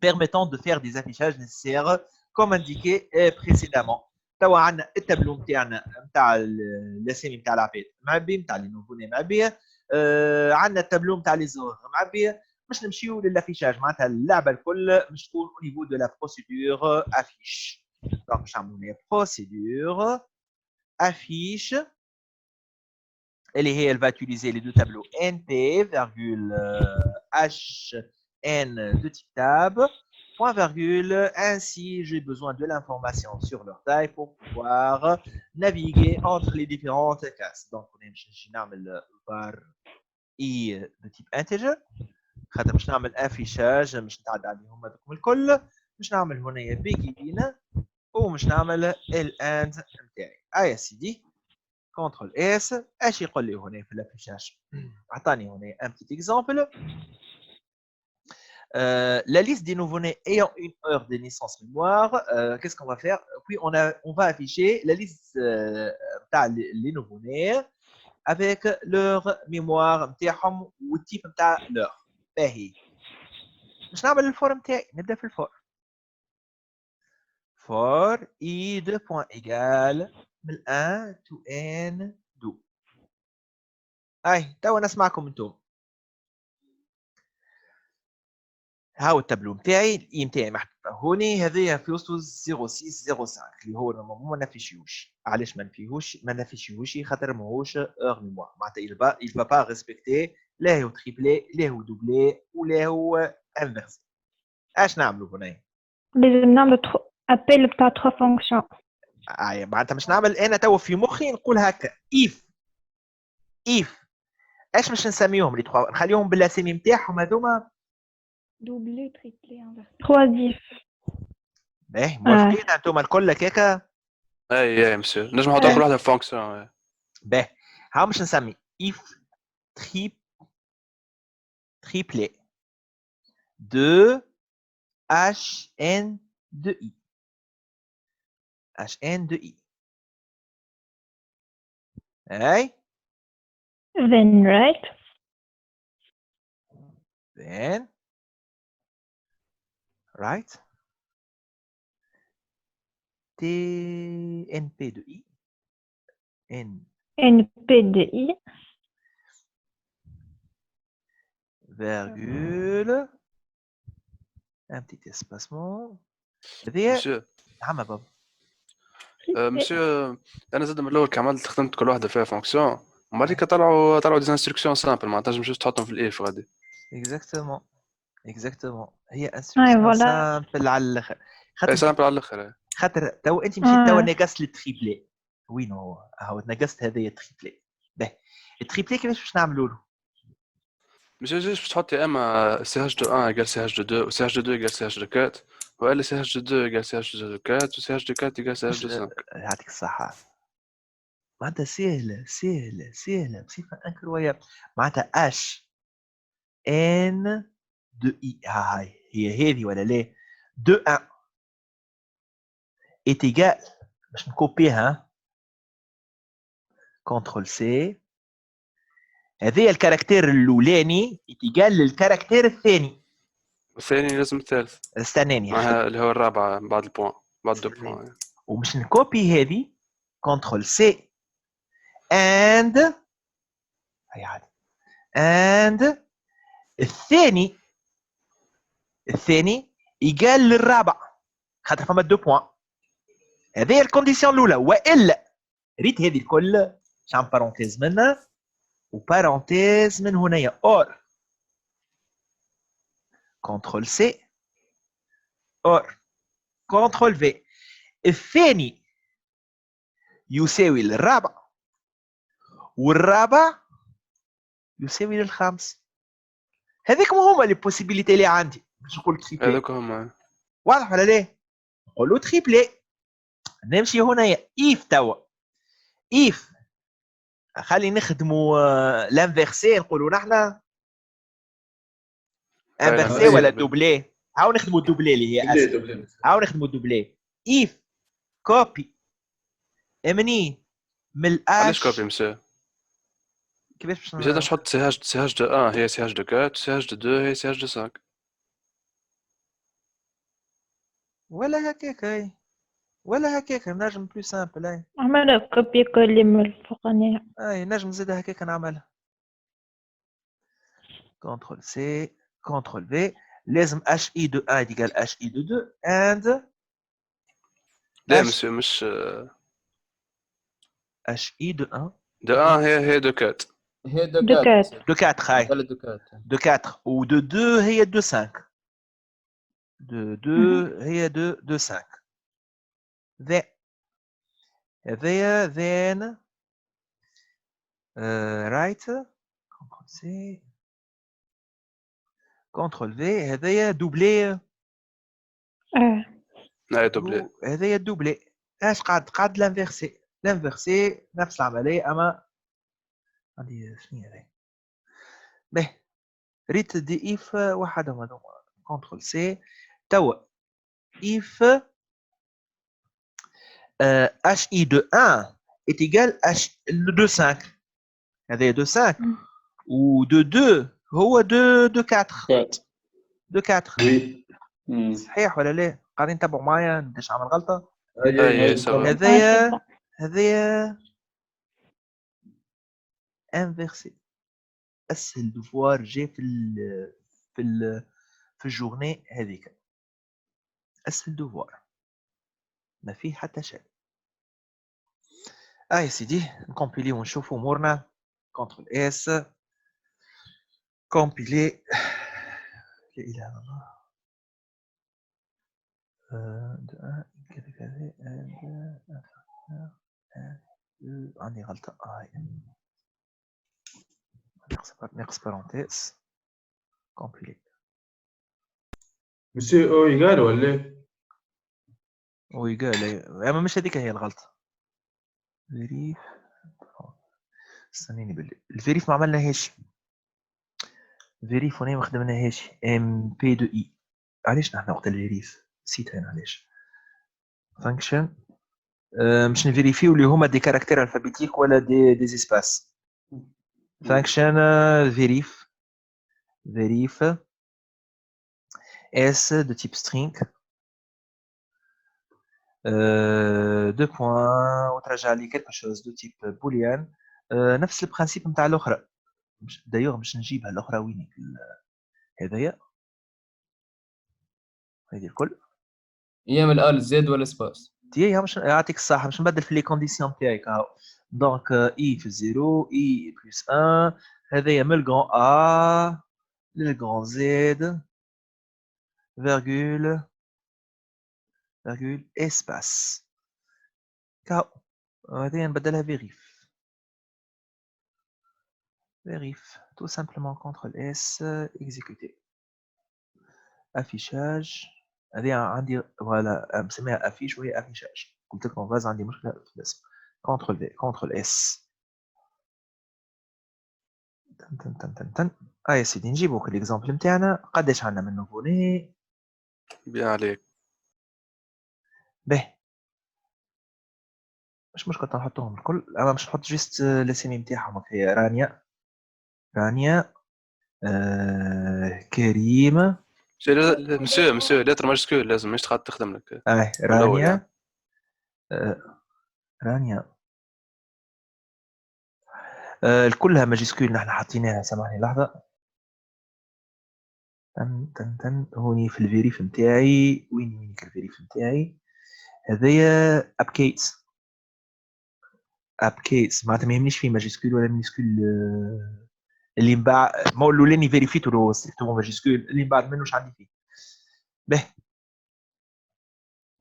permettant de faire des affichages nécessaires comme indiqué précédemment. توا عندنا التابلو نتاعنا نتاع الاسامي نتاع العباد معبي نتاع لي نوفوني معبي عندنا التابلو نتاع لي زور معبي باش نمشيو للافيشاج معناتها اللعبه الكل باش تكون au niveau de la procédure affiche. Donc باش نعملوا هنا procédure affiche elle va utiliser les deux tableaux NP, virgule, HN de type tab, point virgule. Ainsi, j'ai besoin de l'information sur leur taille pour pouvoir naviguer entre les différentes classes. Donc, on a le var I de type integer. باش نعمل affichage باش نتعدى عليهم هذوك الكل باش نعمل هنا بيجينا ومش نعمل الاند نتاعي يا سيدي CTRL S اش يقول لي هنا في الافيشاج عطاني هنا un petit exemple la liste des nouveau-nés ayant une heure de naissance mémoire qu'est-ce qu'on va faire puis on va afficher la liste les nouveau-nés avec leur mémoire نتاعهم والتيب نتاع leur باهي باش نعمل الفور نتاعي نبدا في الفور for i de point égal من 1 to n 2 توا نسمعكم انتم هاو التابلو نتاعي الاي نتاعي محطوطه هوني هذايا في وسط 0605 اللي هو نورمالمون ما نافيشيوش علاش ما نافيشيوش خاطر ماهوش اور ميموار معناتها il va pas respecter لا هو تريبلي لا هو دوبلي ولا هو انفيرسي اش نعملوا هنا لازم نعمل ابيل بتاع 3 فونكسيون معناتها مش نعمل انا توا في مخي نقول هكا if اش باش نسميهم لي 3 نخليهم بالاسامي نتاعهم هذوما دوبلي تريبلي انفيرسي خوازيف باهي موافقين انتم الكل هكاكا اي مسيو نجم نحطها كل واحده فونكسيون باهي ها باش نسمي if triplé de hn de i hn de i then right tnp de i np de i virgule un petit espacement مسيو نعم بابا مسيو انا زاد من الاول كعملت خدمت كل واحده فيها فونكسيون ومن بعد طلعوا دي انستركسيون سامبل ما تنجمش جوست تحطهم في الاف غادي اكزاكتومون هي انستركسيون سامبل على الاخر سامبل على الاخر خاطر تو انت مشيت تو نقصت التريبلي وين هو نقصت هذايا التريبلي باهي التريبلي كيفاش باش نعملوا له مش باش تحط يا اما CH de 1 égale CH de 2 ou CH de 2 égale CH de 4 ولا CH de 2 égale CH de 4 ou CH de 4 égale CH de 5. يعطيك الصحة. معناتها سهلة بصفة انكرويابل. معناتها H N de I هي هذه ولا لا؟ de 1 est égal باش نكوبيها كنترول سي. هذا الكاركتير الاولاني يتيجال للكاركتير الثاني. الثاني لازم الثالث. استناني اللي هو الرابعة بعد البوان بعد 2 بوان. ومش نكوبي هذه كنترول سي اند الثاني يقال للرابع خاطر فما 2 بوان. هذه هي الكونديسيون الاولى. والا ريت هذه الكل شعم بارونتيز منها وبارونتيز من هنايا اور كنترول سي اور كنترول في. الثاني يساوي للرابع والرابع يساوي للخامس. هذيك هما لي بوسيبيليتي اللي عندي باش نقول تريبلي. هذوك هما واضح ولا لا؟ نقولوا تريبلي. نمشي هنايا ايف توا ايف خلي نخدموا لانفيرسي نقولوا نحنا انفيرسي ولا دوبلي. هاو نخدموا الدوبلي اللي هي اسهل. هاو نخدموا الدوبلي. ايف كوبي امني من الاش. علاش كوبي مسا؟ كيفاش باش تحط CH de 1 هي CH de 4 CH de 2 هي CH de 5 ولا هكاك ولا هكاك نجم بلو سامبل. اي عملها كوبي كولي من الفوقانية. اي نجم نزيدها هكاك نعملها كنترول سي كنترول في. لازم اش اي دو 1 يقال اش اي دو 2 اند لا مسيو مش اش اي دو 1 de 1 هي de 4 هي دو دو كات. دو 4 خاي دو 4 دو 4 و دو 2 هي دو 5 دو 2 هي دو 5 ذا هذايا ذان رايت كنترول سي كنترول في. هذايا دوبلي. لا دوبلي. هذايا دوبلي. اش قاعد لانفيرسي. لانفيرسي نفس العمليه اما عندي شنو هذا به ريت دي اف وحدهم هذوما كنترول سي توا اف اش اي دو 1 est égal h de 5. هذا دو 5 و دو 2 هو دو 4 دو 4 صحيح ولا لا؟ قاعدين تتابعوا معايا نديش عمل غلطه. هذايا انفيرسي. اسهل دوفوار جاي في الجورني هذيك. اسهل دوفوار ما فيه حتى شيء. يا سيدي نكمبيلي ونشوفوا امورنا. كنترول اس كومبيلي. لا اله الا الله. عندي غلطة. ناقص بارونتيز كومبيلي. مسيو او يقال ولا ويقال اما مش هذيك هي الغلطة. فيريف استنيني الفيريف ما عملناهاش. فيريف وني ما خدمناهاش ام بي دو اي. علاش نحن وقت الفيريف نسيتها انا علاش فانكشن مش نفيريفيو اللي هما دي كاركتير الفابيتيك ولا دي اسباس. فانكشن فيريف اس دو تيب سترينج دو بوين وترجع لي كيلكو شوز دو تيب بوليان. نفس البرانسيب نتاع الاخرى. دايوغ باش نجيبها الاخرى وينك هذايا هذه الكل هي من ال زد ولا سباس تي مش يعطيك الصحه باش نبدل في لي كونديسيون تاعك اهو. دونك اي في 0 اي بلس 1 هذايا من الكرون ا للكرون زد فيرغول اسباس كاو. هذه نبدلها فيريف vérif, tout simplement CTRL S, exécuter. Affichage. Allez, voilà, c'est bien affiche, oui, affichage. قلت لكم غاز عندي مشكلة في الاسم. CTRL V, CTRL S. تن. يا سيدي نجيبوك الاكزامبل نتاعنا. قداش عندنا من نوفوني؟ بيان عليك. باهي. مش مشكلة نحطهم الكل، اما باش نحط جيست الاسامي نتاعهم. هي رانيا كريم. مسيو لتر ماجسكول لازم مش تقعد تخدم لك. رانيا رانيا كلها ماجسكول نحن حاطينها. سامحني لحظة. تن هوني في الفيريف نتاعي. وينك الفيريف نتاعي؟ هذايا اب كيس معناتها ما يهمنيش فيه ماجسكول ولا مينيسكول. اللي من بعد ما الاولاني فيريفيتو لو ستريكتومون ماجسكول، اللي من بعد منه واش عندي فيه. باهي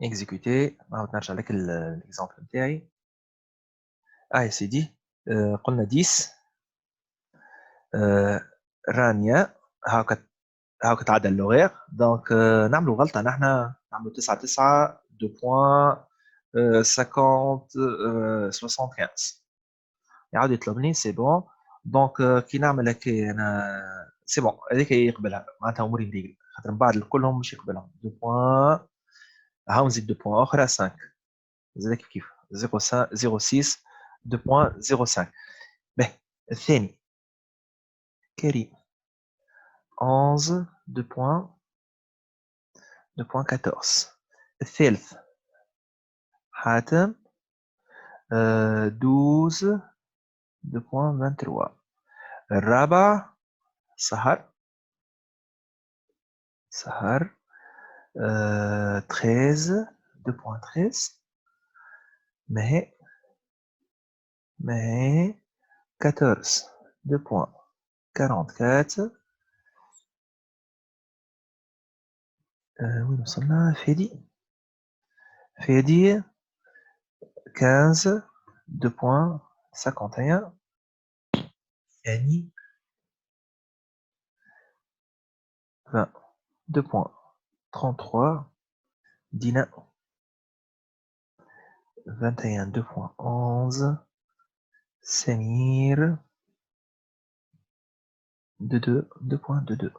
اكزيكوتي. نعاود نرجع لك الاكزامبل نتاعي. يا سيدي قلنا 10. رانيا هاكا تعدل اللغير. دونك نعملوا غلطه نحن، نعملوا 9 2.50 يعاود يطلبني. سي بون. دونك كي نعمل هكا انا سي بون هذيك يقبلها معناتها اموري مليقل، خاطر من بعد كلهم مش يقبلهم. 2 بوان هاو نزيد 2 بوان اخرى 5 زاد كيف 0.6 2.05. باهي الثاني كريم 11 2.14. الثالث حاتم 12 2.23. الرابع سهر 13 2.13. مهي 14 2.44. وين وصلنا؟ فادي 15 2.51. يعني 20 2.33. دينا 21 2.11. سمير 2.22.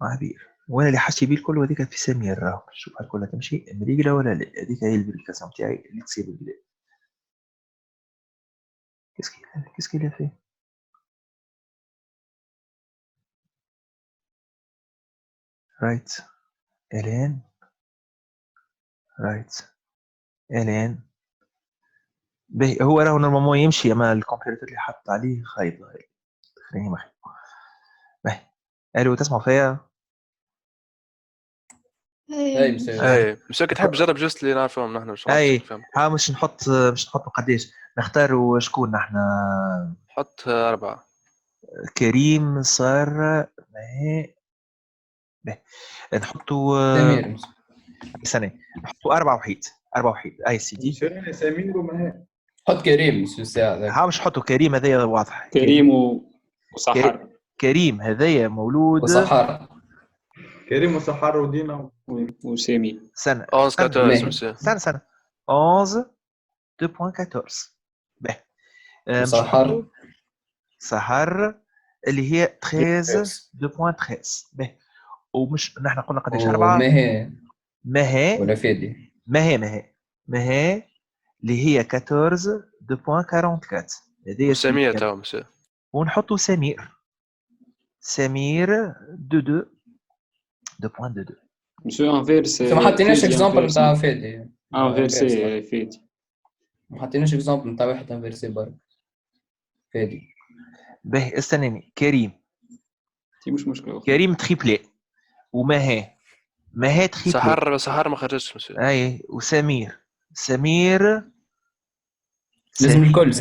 عبير. وانا اللي حاشي بيه الكل وهذيك في سمير. راهو شوف الكل تمشي مريقله ولا لا. هذيك هي الفيريفيكاسيون تاعي اللي تصير بالبدايه. qu'est-ce qu'il a fait? right Hélène باهي. هو راهو نورمالمون يمشي، اما الكمبيوتر اللي حط عليه خايب. خليني مخي. باهي الو تسمعوا فيا؟ اي مسيو كي تحب جرب جوست اللي نعرفهم نحن مش نفهم. ها مش نحطوا قداش نختاروا شكون نحن؟ حط 4. كريم صار باهي نحطوا سمير سنة. نحطوا 4 وحيد. اي سي دي سمير ومهي. حط كريم شو الساعة ها مش نحطوا كريم هذايا واضح. كريم وسحر. كريم هذايا مولود وسحر. كريم وسحر ودينا وسامي. سنة 11 مسيو. سنة 11 2.14. باهي سحر اللي هي 13 2.13. باهي ومش نحن قلنا قداش 4. مهي ولا فادي مهي اللي هي 14 2.44. هذه سمير تاع مسيو. ونحطوا سمير 2.22. مسيو انفيرس. ما حطيناش اكزامبل نتاع فادي. انفيرسي فادي. ما حطيناش اكزامبل نتاع واحد انفيرسي برك فادي. باهي استناني. كريم مش مشكلة. كريم تريبلي. ومهي تريبلي. سحر ما خرجتش مسيو. اي وسمير لازم الكل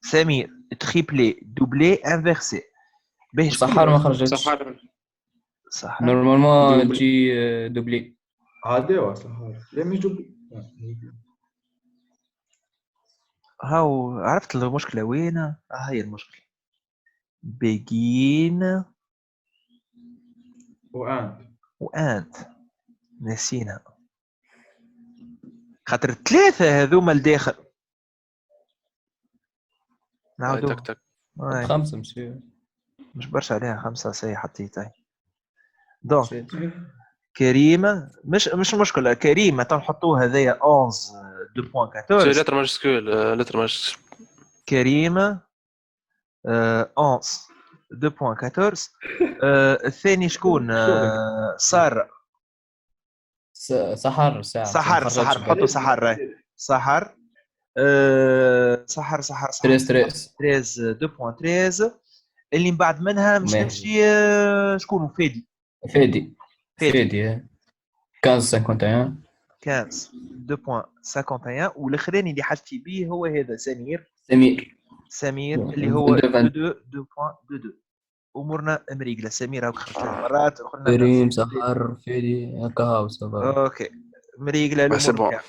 سمير تريبلي دوبلي انفيرسي. باهي سحر ما خرجتش. سحر نورمالمون تجي دوبلي عادي. سحر لا مش دوبلي. هاو عرفت المشكلة وين؟ هاي المشكلة. بيجين وانت نسينا خاطر 3 هذوما الداخل نعاودو تك تك 5 مسيو مش برشا عليها 5 سي حطيتها دونك كريم مش مشكله كريم تنحطوه هذايا 11 2.14 لتر ماجسكول لتر ماجسكول كريم 11 2.14 الثاني شكون سارة سحر ساعة سحر نحطو سحر راهي سحر 13 2.13 اللي من بعد منها مش نمشي شكون فادي 15.51 2.51 والاخراني اللي حطي بيه هو هذا سمير اللي هو 2.22 امورنا مريقله سمير هاك خرجتها مرات كريم سحر فادي هكا هاو اوكي مريقله الامور.